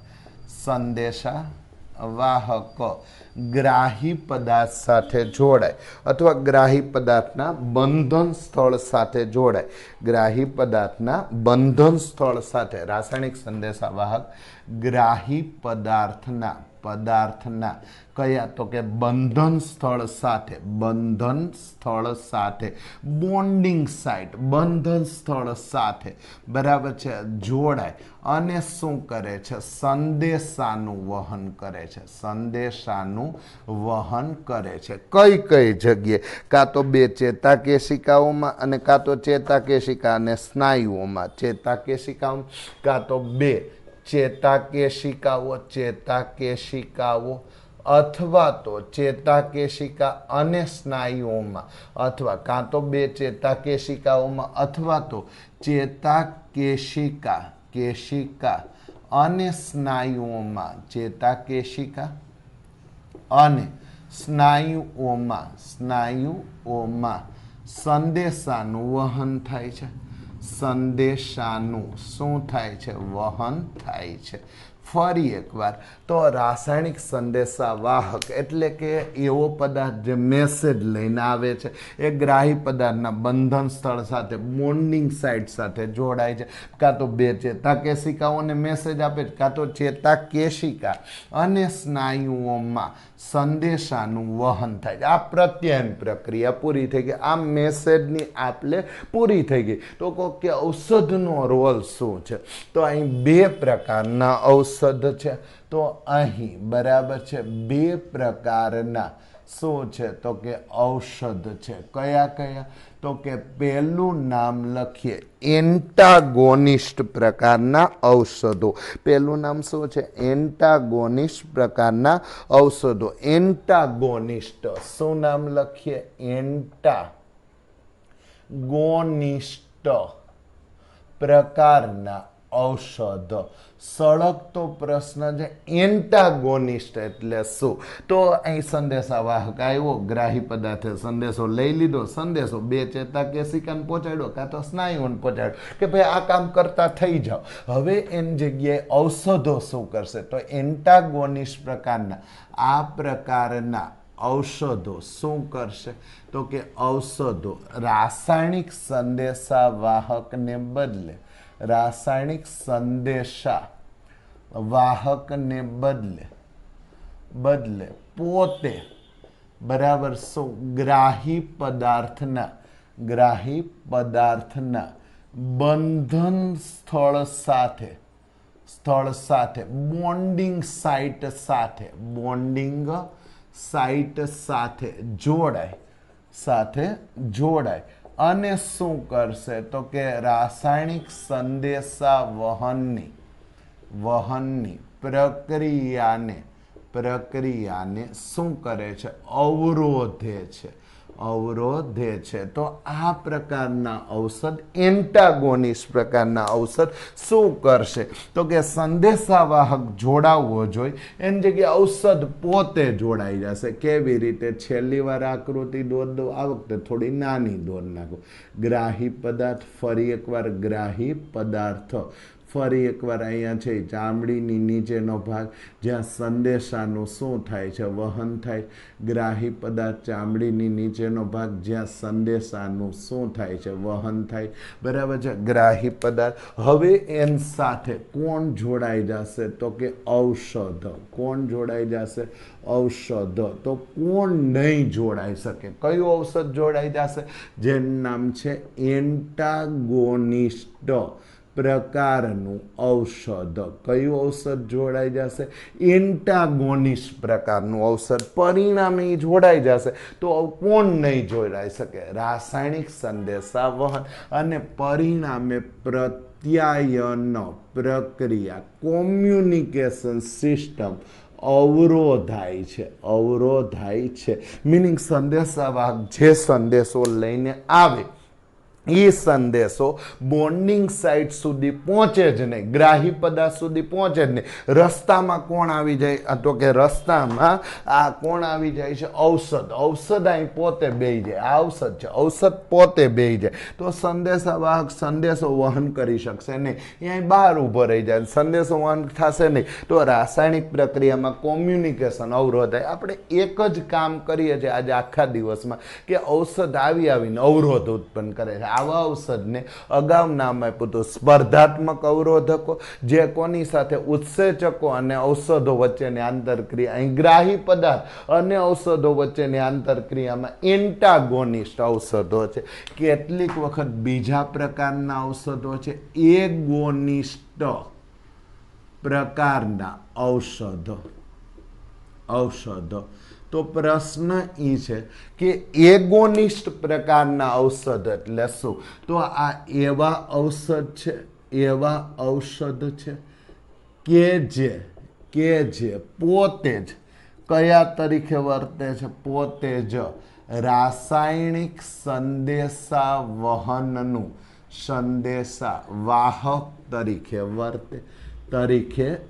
ગ્રાહી પદાર્થ સાથે જોડાય અથવા ગ્રાહી પદાર્થના બંધન સ્થળ સાથે જોડાય. ગ્રાહી પદાર્થના બંધન સ્થળ સાથે રાસાયણિક સંદેશાવાહક ગ્રાહી પદાર્થના કયા તો કે બંધન સ્થળ સાથે બોન્ડિંગ સાઇટ બંધન સ્થળ સાથે બરાબર છે જોડાય અને શું કરે છે? સંદેશાનું વહન કરે છે. કઈ કઈ જગ્યાએ? કાં તો બે ચેતાકેશિકાઓમાં અને કાં તો ચેતાકેશિકા અને સ્નાયુઓમાં. ચેતાકેશિકાઓ કાં તો બે ચેતાકેશિકાઓ અથવા તો ચેતાકેશિકા અને સ્નાયુઓમાં અથવા કાં તો બે ચેતાકેશિકાઓમાં અથવા તો ચેતાકેશિકા અને સ્નાયુઓમાં. ચેતાકેશિકા અને સ્નાયુઓમાં સંદેશાનું વહન થાય છે. સંદેશાનું શું થાય છે? વહન થાય છે. ફરી એકવાર તો રાસાયણિક સંદેશાવાહક એટલે કે એવો પદાર્થ જે મેસેજ લઈને આવે છે એ ગ્રાહી પદાર્થના બંધન સ્થળ સાથે બોન્ડિંગ સાઇટ સાથે જોડાય છે. કાં તો બે ચેતાકેશિકાઓને મેસેજ આપે છે કાં તો ચેતાકેશિકા અને સ્નાયુઓમાં સંદેશાનું વહન થાય છે. આ પ્રત્યાયન પ્રક્રિયા પૂરી થઈ ગઈ. આ મેસેજની આપલે પૂરી થઈ ગઈ. તો કહો કે ઔષધનો રોલ શું છે? તો અહીં બે પ્રકારના ઔષધ છે. તો અહીં બરાબર છે બે પ્રકારના શું છે? તો કે ઔષધ છે. કયા? તો કે પહેલું નામ લખીએ એન્ટાગોનિસ્ટ પ્રકારના ઔષધો. પહેલું નામ શું છે? એન્ટાગોનિસ્ટ પ્રકારના ઔષધો. એન્ટાગોનિસ્ટ શું નામ લખીએ? એન્ટાગોનિસ્ટ પ્રકારના ઔષધ. સળગતો પ્રશ્ન છે એન્ટાગોનિસ્ટ એટલે શું? તો અહીં સંદેશાવાહક આવ્યો, ગ્રાહી પદાર્થે સંદેશો લઈ લીધો. સંદેશો બે ચેતાકેશિકાને પહોંચાડ્યો કાં તો સ્નાયુઓને પહોંચાડ્યો કે ભાઈ આ કામ કરતા થઈ જાઓ. હવે એની જગ્યાએ ઔષધો શું કરશે? તો એન્ટાગોનિસ્ટ પ્રકારના ઔષધો શું કરશે? તો કે ઔષધો રાસાયણિક સંદેશાવાહકને બદલે પોતે બરાબર શું ગ્રાહી પદાર્થના બંધન સ્થળ સાથે બોન્ડિંગ સાઇટ સાથે જોડાય અને શું કરશે? તો કે રાસાયણિક સંદેશા વહનની પ્રક્રિયાને શું કરે છે? અવરોધે છે. તો આ પ્રકારના ઔષધ એન્ટાગોનિસ્ટ પ્રકારના ઔષધ શું કરશે? તો કે સંદેશાવાહક જોડાવવો જોઈએ એની જગ્યાએ ઔષધ પોતે જોડાઈ જશે. કેવી રીતે? છેલ્લી વાર આકૃતિ દોર દો. આ વખતે થોડી નાની દોર નાખો. ગ્રાહી પદાર્થ, ફરી એકવાર ગ્રાહી પદાર્થ, ફરી એકવાર અહીંયા છે ચામડીની નીચેનો ભાગ જ્યાં સંદેશાનું શું થાય છે? વહન થાય. ગ્રાહી પદાર્થ ચામડીની નીચેનો ભાગ જ્યાં સંદેશાનું શું થાય છે? વહન થાય. બરાબર છે. ગ્રાહી પદાર્થ. હવે એની સાથે કોણ જોડાઈ જશે? તો કે ઔષધ. કોણ જોડાઈ જશે? ઔષધ. તો કોણ નહીં જોડાઈ શકે? કયું ઔષધ જોડાઈ જશે? જેનું નામ છે એન્ટાગોનિસ્ટ પ્રકારનું ઔષધ. કયું ઔષધ જોડાઈ જશે? એન્ટાગોનિસ્ટ પ્રકારનું ઔષધ. પરિણામે જોડાઈ જશે. તો કોણ નહીં જોડાઈ શકે? રાસાયણિક સંદેશાવહન અને પરિણામે પ્રત્યાયન પ્રક્રિયા કોમ્યુનિકેશન સિસ્ટમ અવરોધાય છે. મિનિંગ સંદેશાવાહક જે સંદેશો લઈને આવે એ સંદેશો બોન્ડિંગ સાઇટ સુધી પહોંચે જ નહીં, ગ્રાહી પદાર્થ સુધી પહોંચે જ નહીં. રસ્તામાં કોણ આવી જાય? તો કે રસ્તામાં આ કોણ આવી જાય છે? ઔષધ. ઔષધ અહીં પોતે બેહી જાય. આ ઔષધ છે, ઔષધ પોતે બેહી જાય તો સંદેશાવાહક સંદેશો વહન કરી શકશે નહીં, અહીં બહાર ઊભો રહી જાય, સંદેશો વહન થશે નહીં. તો રાસાયણિક પ્રક્રિયામાં કોમ્યુનિકેશન અવરોધ થાય. આપણે એક જ કામ કરીએ છીએ આજે આખા દિવસમાં કે ઔષધ આવીને અવરોધ ઉત્પન્ન કરે છે. આવા ઔષધને અગાઉ નામ આપ્યું હતું સ્પર્ધાત્મક અવરોધકો, જે કોની સાથે? ઉત્સેચકો અને ઔષધો વચ્ચેની આંતરક્રિયા. અહીં ગ્રાહી પદાર્થ અને ઔષધો વચ્ચેની આંતરક્રિયામાં એન્ટાગોનિસ્ટ ઔષધો છે. કેટલીક વખત બીજા પ્રકારના ઔષધો છે, એગોનિસ્ટ પ્રકારના ઔષધો. તો પ્રશ્ન એ છે કે એગોનિસ્ટ પ્રકારના ઔષધ એટલે શું? તો આ એવા ઔષધ છે કે જે પોતે જ કયા તરીકે વર્તે છે? પોતે જ રાસાયણિક સંદેશાવાહક તરીકે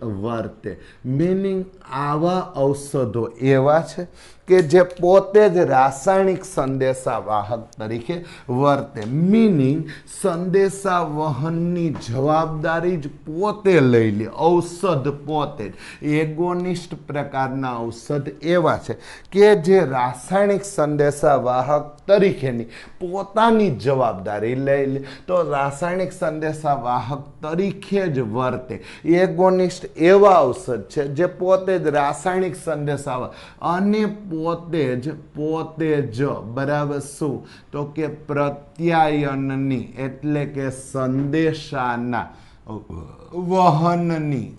વર્તે. મીનિંગ આવા ઔષધો એવા છે કે જે પોતે જ રાસાયણિક સંદેશાવાહક તરીકે વર્તે. મીનિંગ સંદેશાવહનની જવાબદારી જ પોતે લઈ લે, ઔષધ પોતે જ. એગોનિસ્ટ પ્રકારના ઔષધ એવા છે કે જે રાસાયણિક સંદેશાવાહક તરીકેની પોતાની જવાબદારી લઈ લે, તો રાસાયણિક સંદેશાવાહક તરીકે જ વર્તે. એગોનિસ્ટ એવા ઔષધ છે જે પોતે જ રાસાયણિક સંદેશાવાહક અને પોતે જ બરાબર શું? તો કે પ્રત્યાયનની એટલે કે સંદેશાના વહનની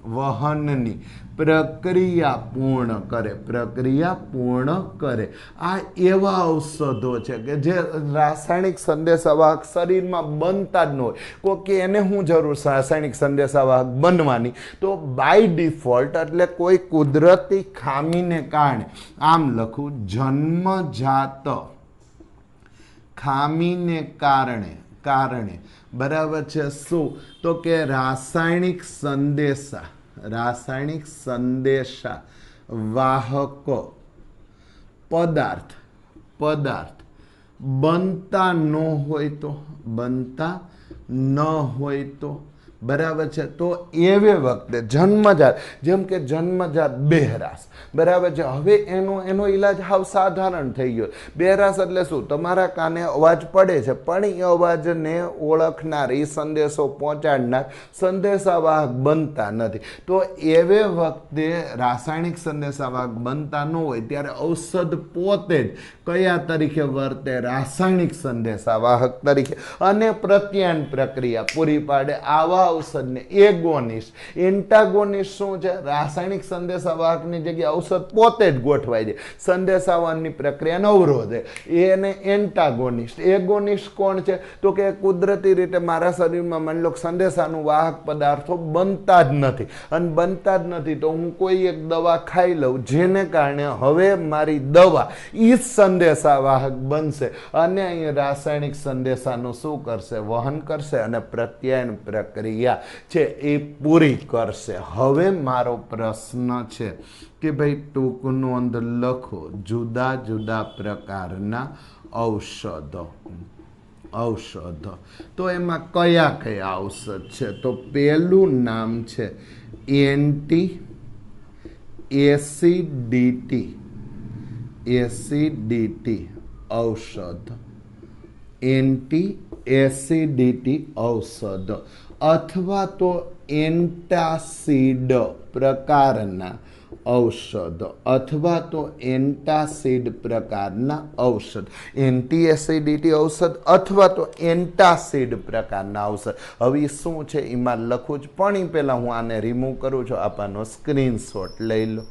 પ્રક્રિયા પૂર્ણ કરે. આ એવા ઔષધો છે કે જે રાસાયણિક સંદેશાવાહક શરીરમાં બનતા જ ન હોય. કે એને શું જરૂર રાસાયણિક સંદેશાવાહક બનવાની? તો બાય ડિફોલ્ટ એટલે કોઈ કુદરતી ખામીને કારણે, આમ લખું, જન્મજાત ખામીને કારણે બરાબર છે શું? તો કે રાસાયણિક સંદેશાવાહકો પદાર્થ બનતા ન હોય તો બરાબર છે. તો એવે વખતે જન્મજાત, જેમ કે જન્મજાત બહેરાશ, બરાબર છે. હવે એનો ઈલાજ હાવ સાધારણ થઈ ગયો. બહેરાશ એટલે શું? તમારા કાને અવાજ પડે છે, પણ એ અવાજને ઓળખનાર, એ સંદેશો પહોંચાડનાર સંદેશાવાહક બનતા નથી. તો એવે વખતે રાસાયણિક સંદેશાવાહક બનતા ન હોય ત્યારે ઔષધ પોતે જ કયા તરીકે વર્તે? રાસાયણિક સંદેશાવાહક તરીકે, અને પ્રત્યાયન પ્રક્રિયા પૂરી પાડે. આવા ઔષધને એગોનિસ્ટ. એન્ટાગોનિસ્ટ શું છે? રાસાયણિક સંદેશાવાહકની જગ્યાએ ઔષધ પોતે જ ગોઠવાય છે, સંદેશાવહનની પ્રક્રિયાને અવરોધે. એને એન્ટાગોનિસ્ટ. એગોનિસ્ટ કોણ છે? તો કે કુદરતી રીતે મારા શરીરમાં માની લો સંદેશાનું વાહક પદાર્થો બનતા જ નથી, તો હું કોઈ એક દવા ખાઈ લઉં, જેને કારણે હવે મારી દવા એ સંદેશાવાહક બનશે અને અહીં રાસાયણિક સંદેશાનું શું કરશે? વહન કરશે અને પ્રત્યાયન પ્રક્રિયા છે એ પૂરી કરશે. હવે મારો પ્રશ્ન છે કે ભાઈ ટૂંક નોંધ લખો, જુદા જુદા પ્રકારના ઔષધો. તો એમાં કયા કયા ઔષધ છે? તો પહેલું નામ છે એન્ટી એસિડિટી ઔષધ. એન્ટી એસિડિટી ઔષધ અથવા તો એન્ટાસિડ પ્રકારના ઔષધ એન્ટી એસિડિટી ઔષધ અથવા તો એન્ટાસિડ પ્રકારના ઔષધ. હવે શું છે એમાં લખું જ, પણ એ પહેલાં હું આને રિમૂવ કરું છું. આપવાનો સ્ક્રીનશોટ લઈ લો.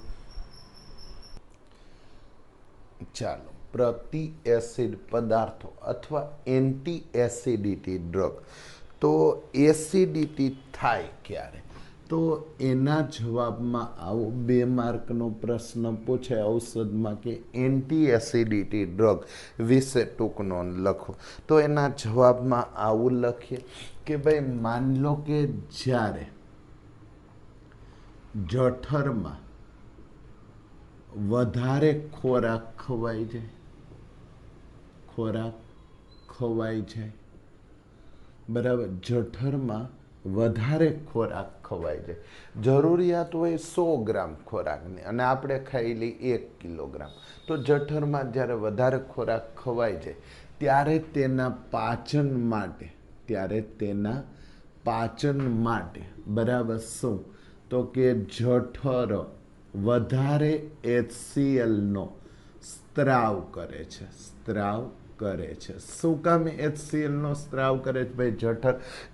ચાલો, પ્રતિ એસિડ પદાર્થો અથવા એન્ટી એસિડિટી ડ્રગ. તો એસિડિટી થાય ક્યારે? તો એના જવાબમાં આવો 2 માર્કનો પ્રશ્ન પૂછે ઔષધમાં કે એન્ટી એસિડિટી ડ્રગ વિશે ટૂંક નોંધ લખો. તો એના જવાબમાં આવું લખીએ કે ભાઈ માન લો કે જ્યારે જઠરમાં વધારે ખોરાક ખવાઈ જાય, બરાબર, જઠરમાં વધારે ખોરાક ખવાઈ જાય, જરૂરિયાત હોય 100 ગ્રામ ખોરાકની અને આપણે ખાઈ લઈ 1 કિલોગ્રામ, તો જઠરમાં જ્યારે વધારે ખોરાક ખવાઈ જાય ત્યારે તેના પાચન માટે બરાબર શું, તો કે જઠર વધારે HCl નો સ્ત્રાવ કરે છે. શું કામ HCl નો સ્ત્રાવ કરે છે? ભાઈ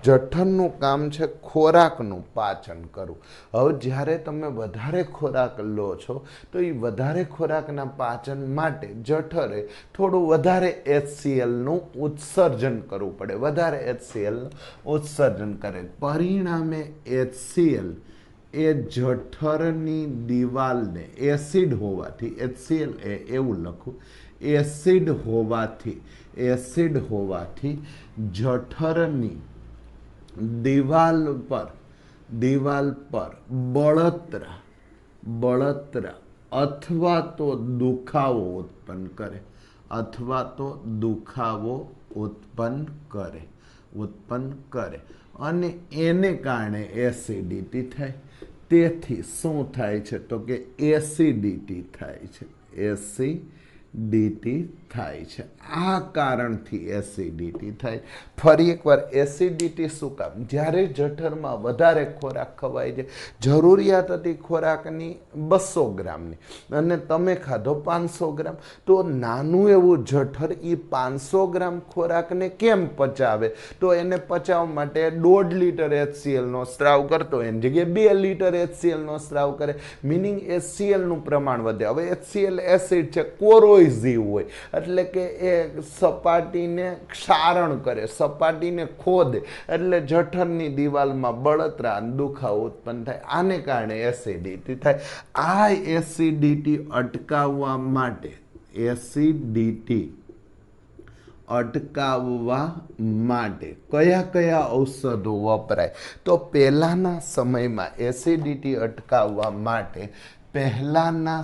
જઠરનું કામ છે ખોરાકનું પાચન કરવું. હવે જ્યારે તમે વધારે ખોરાક લો છો તો એ વધારે ખોરાકના પાચન માટે જઠરે થોડું વધારે HCl નું ઉત્સર્જન કરવું પડે, વધારે HCl નું ઉત્સર્જન કરે. પરિણામે HCl એ જઠરની દિવાલને એસિડ હોવાથી, HCl એવું લખું, એસિડ હોવાથી જઠરની દિવાલ પર બળતરા અથવા તો દુખાવો ઉત્પન્ન કરે અને એને કારણે એસિડિટી થાય. તેથી શું થાય છે? તો કે એસિડિટી થાય છે. આ કારણથી એસિડિટી થાય. ફરી એકવાર, એસિડિટી શું કામ? જ્યારે જઠરમાં વધારે ખોરાક ખવાય છે, જરૂરિયાત હતી ખોરાકની 200 ગ્રામની અને તમે ખાધો 500 ગ્રામ, તો નાનું એવું જઠર એ 500 ગ્રામ ખોરાકને કેમ પચાવે? તો એને પચાવવા માટે 1.5 લીટર HCl નો સ્ત્રાવ કરતો એની જગ્યાએ 2 લીટર HCl નો સ્ત્રાવ કરે, મિનિંગ HCl નું પ્રમાણ વધે. હવે HCl એસિડ છે, કોરોઇઝિવ હોય, એટલે કે એ સપાટીને ક્ષારણ કરે, સપાટીને ખોદે, એટલે જઠરની દિવાલમાં બળતરા અને દુખાવો ઉત્પન્ન થાય. આને કારણે એસિડિટી થાય. આ એસિડિટી અટકાવવા માટે કયા ઔષધો વપરાય? તો પહેલાના સમયમાં એસિડિટી અટકાવવા માટે પહેલાના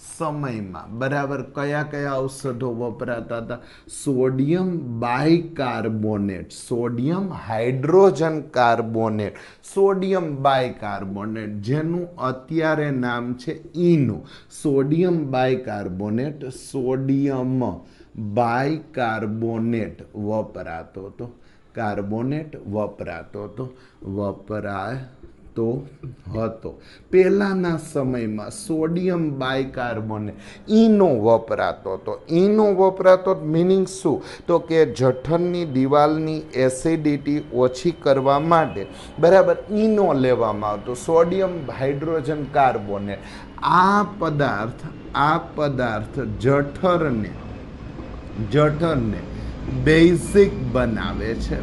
સમયમાં બરાબર કયા ઔષધો વપરાતા હતા? Sodium bicarbonate, sodium hydrogen carbonate, sodium bicarbonate, જેનું અત્યારે નામ છે ઈનો. સોડિયમ બાયકાર્બોનેટ વપરાતો હતો. પહેલાના સમયમાં સોડિયમ બાયકાર્બોનેટ ઈનો વપરાતો મિનિંગ શું? તો કે જઠરની દિવાલની એસિડિટી ઓછી કરવા માટે બરાબર ઈનો લેવામાં આવતો, સોડિયમ હાઇડ્રોજન કાર્બોનેટ. આ પદાર્થ જઠરને બેઝિક બનાવે છે.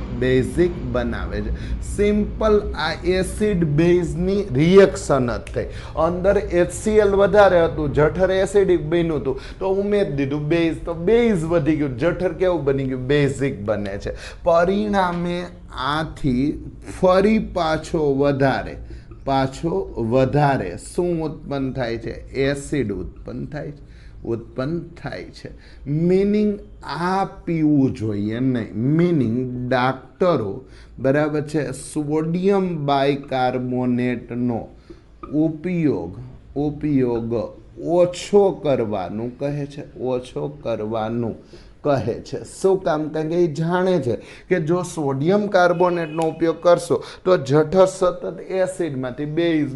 સિમ્પલ આ એસિડ બેઝની રિએક્શન જ થઈ. અંદર HCl વધારે હતું, જઠર એસિડિક બન્યું હતું, તો ઉમેરી દીધું બેઝ, તો બેઝ વધી ગયું, જઠર કેવું બની ગયું? બેઝિક બને છે. પરિણામે આથી ફરી પાછો વધારે શું ઉત્પન્ન થાય છે? એસિડ ઉત્પન્ન થાય છે. મિનિંગ આ પીવું જોઈએ નહીં. મિનિંગ ડાક્ટરો બરાબર છે સોડિયમ બાયકાર્બોનેટનો ઉપયોગ ઓછો કરવાનું કહે છે. શું કામ? કારણ કે એ જાણે છે કે જો સોડિયમ કાર્બોનેટનો ઉપયોગ કરશો તો જઠર સતત એસિડમાંથી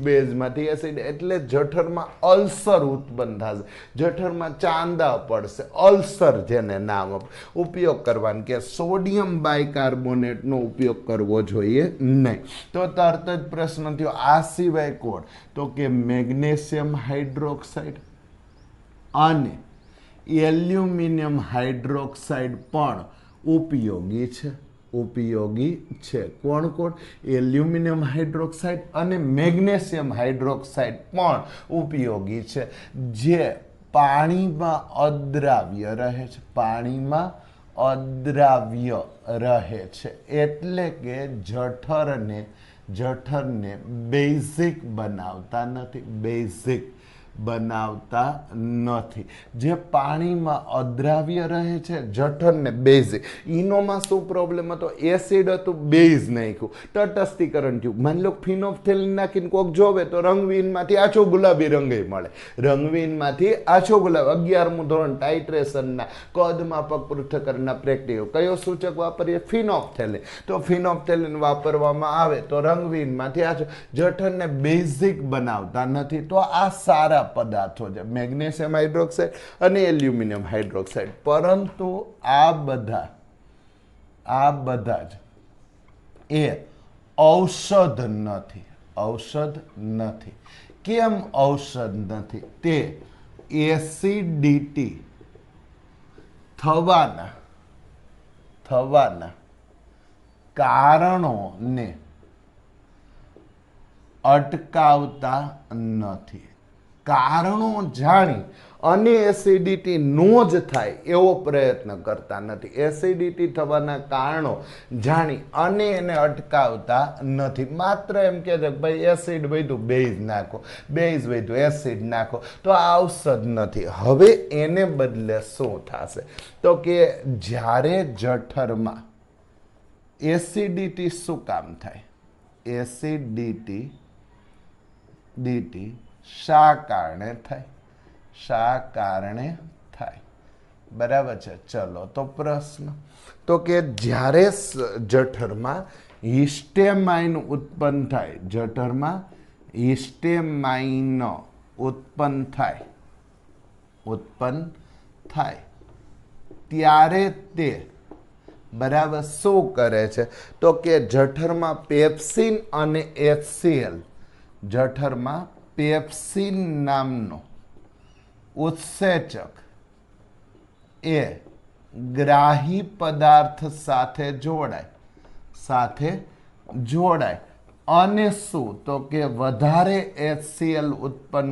બેઝમાંથી એસિડ, એટલે જઠરમાં અલ્સર ઉત્પન્ન થશે, જઠરમાં ચાંદા પડશે, અલ્સર જેને નામ ઉપયોગ કરવાનું કે સોડિયમ બાયકાર્બોનેટનો ઉપયોગ કરવો જોઈએ નહીં. તો તરત જ પ્રશ્ન થયો આ સિવાય કોણ? તો કે મેગ્નેશિયમ હાઇડ્રોક્સાઇડ અને એલ્યુમિનિયમ હાઇડ્રોક્સાઇડ પણ ઉપયોગી છે. ઉપયોગી છે. કોણ કોણ? એલ્યુમિનિયમ હાઇડ્રોક્સાઇડ અને મેગ્નેશિયમ હાઇડ્રોક્સાઇડ પણ ઉપયોગી છે, જે પાણીમાં અદ્રાવ્ય રહે છે. પાણીમાં અદ્રાવ્ય રહે છે એટલે કે જઠરને બેઝિક બનાવતા નથી. બેઝિક બનાવતા નથી. જે પાણીમાં અદ્રાવ્ય રહે છે, જઠરને બેઝિક. ઈનોમાં શું પ્રોબ્લેમ હતો? એસિડ હતું, બેઝ નાખ્યું, તટસ્થીકરણ થયું. માની લો ફિનોલ્ફથેલિન નાખીને કોક જોવે તો રંગવીનમાંથી આછો ગુલાબી રંગે મળે. રંગવીનમાંથી આછો ગુલાબી. 11મું ધોરણ ટાઇટ્રેશનના કદમાં પગ પૃથ્થકરણના પ્રેક્ટિકલ કયો સૂચક વાપરીએ? ફિનોલ્ફથેલિન. તો ફિનોલ્ફથેલિન વાપરવામાં આવે તો રંગવીનમાંથી આછો. જઠરને બેઝિક બનાવતા નથી. તો આ સારા પદાર્થો છે, મેગ્નેશિયમ હાઇડ્રોક્સાઇડ અને એલ્યુમિનિયમ હાઇડ્રોક્સાઇડ. પરંતુ આ બધા જ એ ઔષધ નથી. ઔષધ નથી. કેમ ઔષધ નથી? તે એસિડિટી થવાના કારણોને અટકાવતા નથી. કારણો જાણી અને એસિડિટી નો જ થાય એવો પ્રયત્ન કરતા નથી. એસિડિટી થવાના કારણો જાણી અને એને અટકાવતા નથી. માત્ર એમ કહે છે કે ભાઈ એસિડ વધ્યું, બેઝ નાખો, બેઝ વધ્યું, એસિડ નાખો. તો આ ઔષધ નથી. હવે એને બદલે શું થશે? તો કે જ્યારે જઠરમાં એસિડિટી શું કામ થાય? એસિડિટી શા કારણે થાય? શા કારણે થાય? બરાબર છે. ચલો તો પ્રશ્ન તો કે જ્યારે જઠરમાં હિસ્ટેમાઇન ઉત્પન્ન થાય, જઠરમાં હિસ્ટેમાઇન ઉત્પન્ન થાય ત્યારે તે બરાબર શું કરે છે? તો કે જઠરમાં પેપ્સિન અને HCl, જઠરમાં પેપ્સિન નામનો ઉત્સેચક એ ગ્રાહી પદાર્થ સાથે જોડાય અને શું? તો કે વધારે HCl ઉત્પન્ન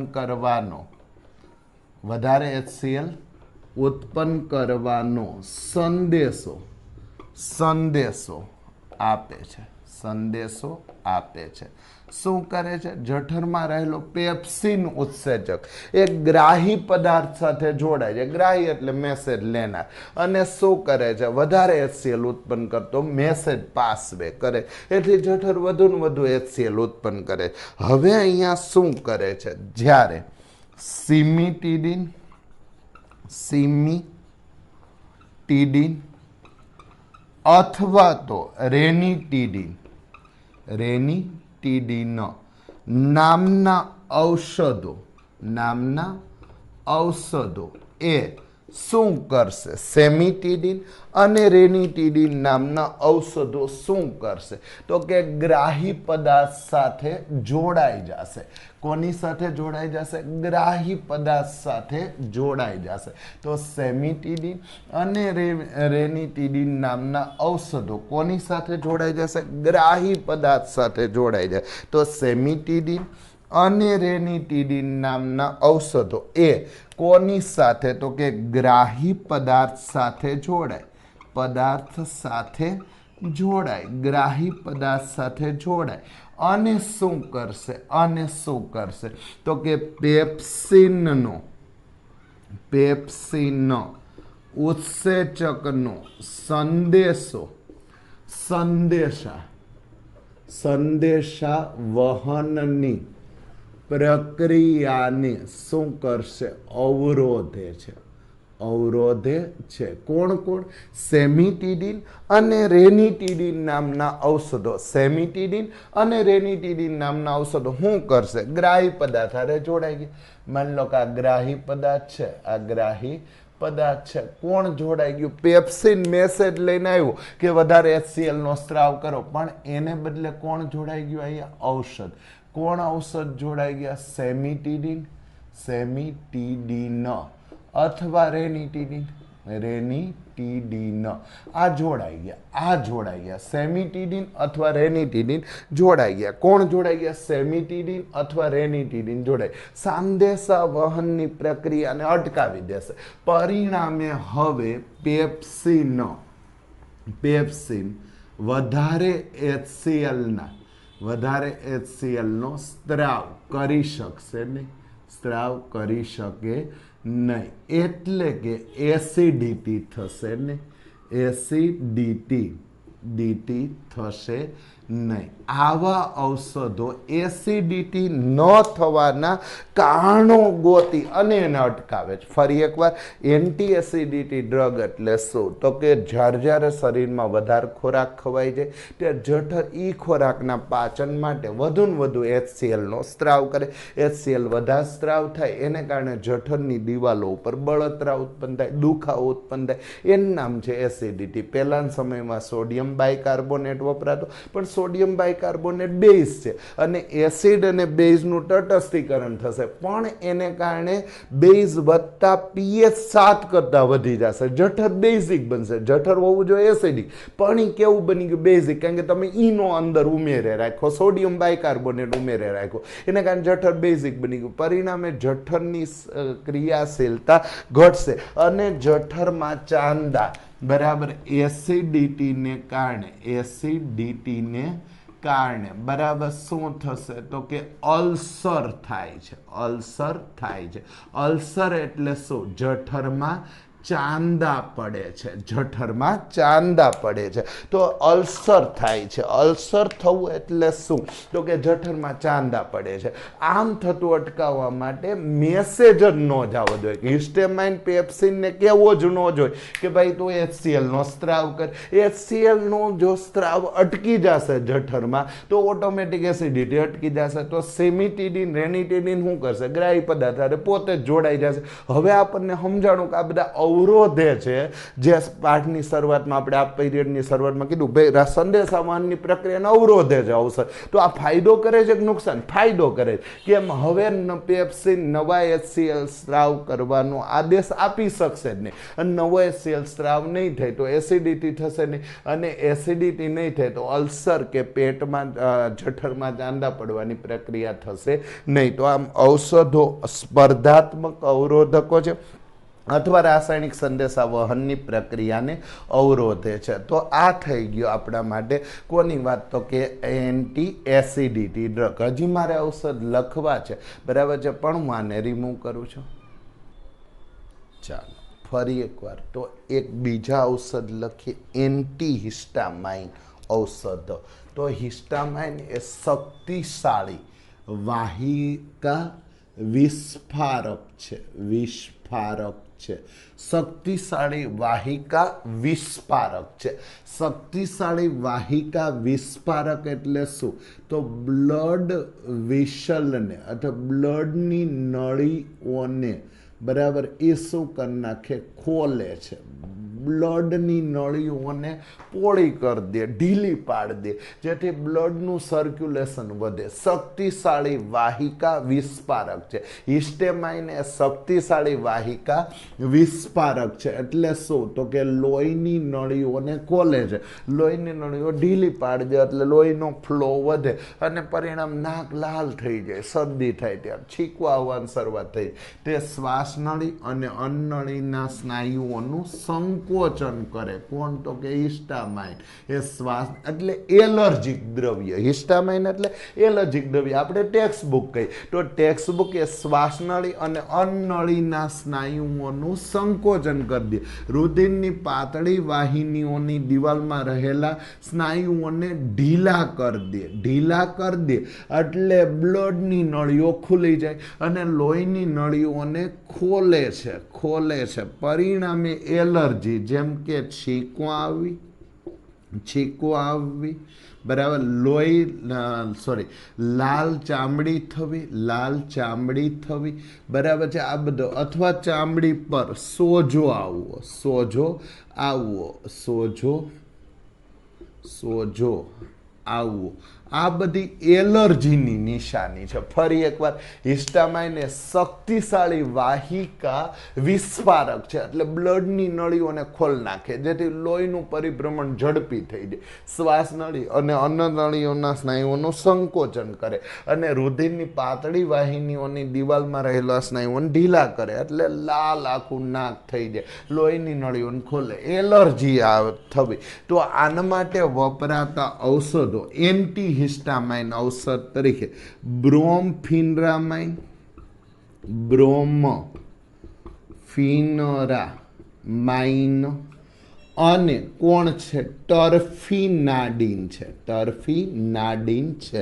કરવાનો સંદેશો આપે છે. શું કરે છે? જઠરમાં રહેલો પેપ્સિન ઉત્સેચક એ ગ્રાહી પદાર્થ સાથે જોડાય છે. ગ્રાહી એટલે મેસેજ લેનાર. અને શું કરે છે? વધારે HCl ઉત્પન્ન કરતો મેસેજ પાસવે કરે. એથી જઠર વધુ ને વધુ HCl ઉત્પન્ન કરે. હવે અહીંયા શું કરે છે? જ્યારે સિમિટીડિન અથવા તો રેનિટીડિન નામના ઔષધો એ શું કરશે? સેમિટીડિન અને રેનિટીડિન નામના ઔષધો શું કરશે? તો કે ગ્રાહી પદાર્થ સાથે જોડાઈ જશે. કોની સાથે જોડાઈ જશે? ગ્રાહી પદાર્થ સાથે જોડાઈ જશે. તો સેમિટીડિન અને રેનિટીડિન નામના ઔષધો કોની સાથે જોડાઈ જશે? ગ્રાહી પદાર્થ સાથે જોડાઈ જાય. તો સેમિટીડિન અને રેનિટીડિન નામના ઔષધો એ કોની સાથે? તો કે ગ્રાહી પદાર્થ સાથે જોડાય. ગ્રાહી પદાર્થ સાથે જોડાય અને શું કરશે? તો કે પેપ્સિન ઉત્સેચકનો સંદેશા વહનની પ્રક્રિયાને શું કરશે? અવરોધે છે. કોણ? સેમિટીડિન અને રેનિટીડિન નામના ઔષધો. સેમિટીડિન અને રેનિટીડિન નામના ઔષધો શું કરશે? ગ્રાહી પદાર્થ હારે જોડાઈ ગયા. માની લો કે આ ગ્રાહી પદાર્થ છે, આ ગ્રાહી પદાર્થ છે. કોણ જોડાઈ ગયું? પેપ્સિન મેસેજ લઈને આવ્યું કે વધારે HCl નો સ્ત્રાવ કરો, પણ એને બદલે કોણ જોડાઈ ગયું? અહીંયા ઔષધ. કોણ ઔષધ જોડાઈ ગયા? સેમિટીડિન અથવા રેનિટીડિન. રેનિટીડિન આ જોડાઈ ગયા સેમિટીડિન અથવા રેનિટીડિન જોડાઈ ગયા. કોણ જોડાઈ ગયા? સેમિટીડિન અથવા રેનિટીડિન જોડાઈ સંદેશા વહનની પ્રક્રિયાને અટકાવી દેશે. પરિણામે હવે પેપ્સિન વધારે HCl નો સ્ત્રાવ કરી શકશે નહીં, એટલે કે એસિડિટી થશે ને, એસિડિટી થશે નહીં. આવા ઔષધો એસિડિટી ન થવાના કારણો ગોતી અને એને અટકાવે છે. ફરી એકવાર, એન્ટી એસિડિટી ડ્રગ એટલે શું? તો કે જ્યારે શરીરમાં વધારે ખોરાક ખવાઈ જાય ત્યારે જઠર એ ખોરાકના પાચન માટે વધુ ને વધુ HClનો સ્ત્રાવ કરે. HCl વધારે સ્ત્રાવ થાય એને કારણે જઠરની દિવાલો ઉપર બળતરા ઉત્પન્ન થાય, દુખાવો ઉત્પન્ન થાય. એનું નામ છે એસિડિટી. પહેલાના સમયમાં સોડિયમ બાયકાર્બોનેટ વપરાતો, પણ સોડિયમ બાયકાર્બોનેટ બેઝ છે અને એસિડ અને બેઝનું તટસ્થીકરણ થશે, પણ એને કારણે બેઝ વધતા pH 7 કરતાં વધી જશે, જઠર બેઝિક બનશે. જઠર હોવું જોઈએ એસિડિક, પણ એ કેવું બની ગયું? બેઝિક. કારણ કે તમે ઈનો અંદર ઉમેરે રાખ્યો, સોડિયમ બાયકાર્બોનેટ ઉમેરે રાખ્યો, એને કારણે જઠર બેઝિક બની ગયું. પરિણામે જઠરની ક્રિયાશીલતા ઘટશે અને જઠરમાં ચાંદા, બરાબર, એસિડિટીને કારણે બરાબર શું થશે? તો કે અલ્સર થાય છે. અલ્સર એટલે શું? જઠરમાં ચાંદા પડે છે. તો અલ્સર થાય છે. અલ્સર થવું એટલે શું? તો કે જઠરમાં ચાંદા પડે છે. આમ થતું અટકાવવા માટે મેસેજ જ ન જવો જોઈએ. હિસ્ટેમાઇન પેપ્સિનને કેવો જ ન જોઈએ કે ભાઈ તું HClનો સ્ત્રાવ કર. HClનો જો સ્ત્રાવ અટકી જશે જઠરમાં તો ઓટોમેટિક એસિડિટી અટકી જશે. તો સેમિટીડિન, રેનિટીડિન શું કરશે? ગ્રાહી પદાર્થ અને પોતે જ જોડાઈ જશે. હવે આપણને સમજાણું કે આ બધા અવરોધે છે, જે પાઠની શરૂઆતમાં આપણે આ પીરિયડની શરૂઆતમાં કીધું ભાઈ સંદેશાવહનની પ્રક્રિયાને અવરોધે છે ઔષધ. તો આ ફાયદો કરે છે કે નુકસાન? ફાયદો કરે છે. કેમ? હવે પેપ્સિન નવા HCl સ્ત્રાવ કરવાનો આદેશ આપી શકશે જ નહીં, અને નવો HCl સ્ત્રાવ નહીં થાય તો એસિડિટી થશે નહીં, અને એસિડિટી નહીં થાય તો અલ્સર કે પેટમાં જઠરમાં ચાંદા પડવાની પ્રક્રિયા થશે નહીં. તો આમ ઔષધો સ્પર્ધાત્મક અવરોધકો છે અથવા રાસાયણિક સંદેશાવહનની પ્રક્રિયાને અવરોધે છે. તો આ થઈ ગયો આપણા માટે કોની વાત? તો કે એન્ટી એસિડિટી ડ્રગ. હજી મારે ઔષધ લખવા છે, બરાબર છે, પણ હું આને રિમૂવ કરું છું. ચાલો ફરી એકવાર તો એક બીજા ઔષધ લખીએ, એન્ટી હિસ્ટામાઇન ઔષધ. તો હિસ્ટામાઇન એ શક્તિશાળી વાહિકા વિસ્ફારક છે. શક્તિશાળી વાહિકા વિસ્ફારક એટલે શું? તો બ્લડ વેસલને અથવા બ્લડની નળીઓને, બરાબર, એ શું કરી નાખે? ખોલે છે. બ્લડની નળીઓને પોળી કરી દે, ઢીલી પાડી દે, જેથી બ્લડનું સર્ક્યુલેશન વધે. શક્તિશાળી વાહિકા વિસ્ફારક છે. હિસ્ટેમાઇન એ શક્તિશાળી વાહિકા વિસ્ફારક છે. એટલે શું? તો કે લોહીની નળીઓને ખોલે છે, લોહીની નળીઓ ઢીલી પાડી દે એટલે લોહીનો ફ્લો વધે અને પરિણામ નાક લાલ થઈ જાય, શરદી થાય, ત્યારે છીંકવા આવવાની શરૂઆત થઈ. તે શ્વાસનળી અને અન્નનળીના સ્નાયુઓનું સંકોચન કરે. કોણ? તો કે હિસ્ટામાઇન. એ શ્વાસ એટલે એલર્જીક દ્રવ્ય. હિસ્ટામાઇન એટલે એલર્જીક દ્રવ્ય. આપણે ટેક્સ્ટ બુક કહી તો ટેક્સ્ટ બુક એ શ્વાસનળી અને અન્નનળીના સ્નાયુઓનું સંકોચન કરી દે. રુધિરની પાતળી વાહિનીઓની દિવાલમાં રહેલા સ્નાયુઓને ઢીલા કરી દે એટલે બ્લડની નળીઓ ખુલી જાય અને લોહીની નળીઓને ખોલે છે. પરિણામે એલર્જી, જેમ કે છીંકો આવવી, બરાબર, લાલ ચામડી થવી, બરાબર છે, આ બધો, અથવા ચામડી પર સોજો આવવો, આ બધી એલર્જીની નિશાની છે. ફરી એકવાર, હિસ્ટામાઇન એ શક્તિશાળી વાહિકા વિસ્ફારક છે, એટલે બ્લડની નળીઓને ખોલ નાખે, જેથી લોહીનું પરિભ્રમણ ઝડપી થઈ જાય, શ્વાસ નળી અને અન્નનળીઓના સ્નાયુઓનું સંકોચન કરે અને રુધિરની પાતળી વાહિનીઓની દિવાલમાં રહેલા સ્નાયુઓને ઢીલા કરે, એટલે લાલ આખું નાક થઈ જાય, લોહીની નળીઓને ખોલે, એલર્જી થવી. તો આના માટે વપરાતા ઔષધો એન્ટીહિસ્ટામાઇન ઔષધ તરીકે બ્રોમફેનામાઇન, બ્રોમફેનામાઇન અને કોણ છે? ટર્ફીનાડીન છે. ટર્ફીનાડીન છે.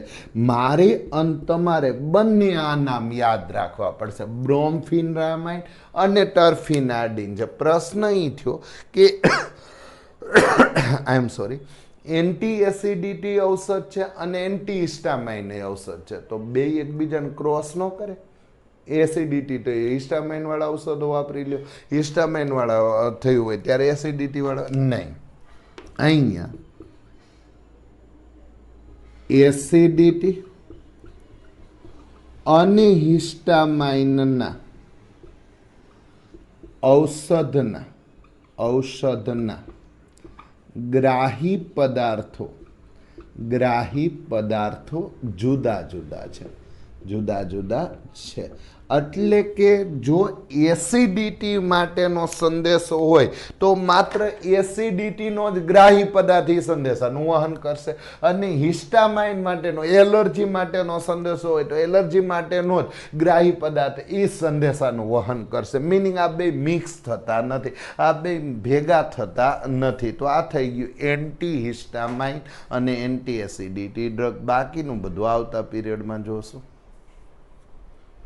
મારે અને તમારે બંને આ નામ યાદ રાખવા પડશે, બ્રોમફેનામાઇન અને ટર્ફીનાડીન છે. પ્રશ્ન એ થયો કે આઈ એમ સોરી, એન્ટી એસિડિટી ઔષધ છે અને એન્ટી હિસ્ટામાઇન ઔષધ છે, તો બે એકબીજાને ક્રોસ ન કરે. એસિડિટી તો હિસ્ટામાઇન વાળા ઔષધો વાપરી લ્યો, હિસ્ટામાઇન વાળા થયું હોય ત્યારે એસિડિટી વાળા નહીં. અહીંયા એસિડિટી અને હિસ્ટામાઇનના ઔષધના ગ્રાહી પદાર્થો જુદા જુદા છે. એટલે કે જો એસિડિટી માટેનો સંદેશો હોય તો માત્ર એસિડિટીનો જ ગ્રાહી પદાર્થ એ સંદેશાનું વહન કરશે, અને હિસ્ટામાઇન માટેનો, એલર્જી માટેનો સંદેશો હોય તો એલર્જી માટેનો જ ગ્રાહી પદાર્થ એ સંદેશાનું વહન કરશે. મિનિંગ આ બે મિક્સ થતા નથી, આ બે ભેગા થતા નથી. તો આ થઈ ગયું એન્ટી હિસ્ટામાઇન અને એન્ટી એસિડિટી ડ્રગ. બાકીનું બધું આવતા પીરિયડમાં જોશું.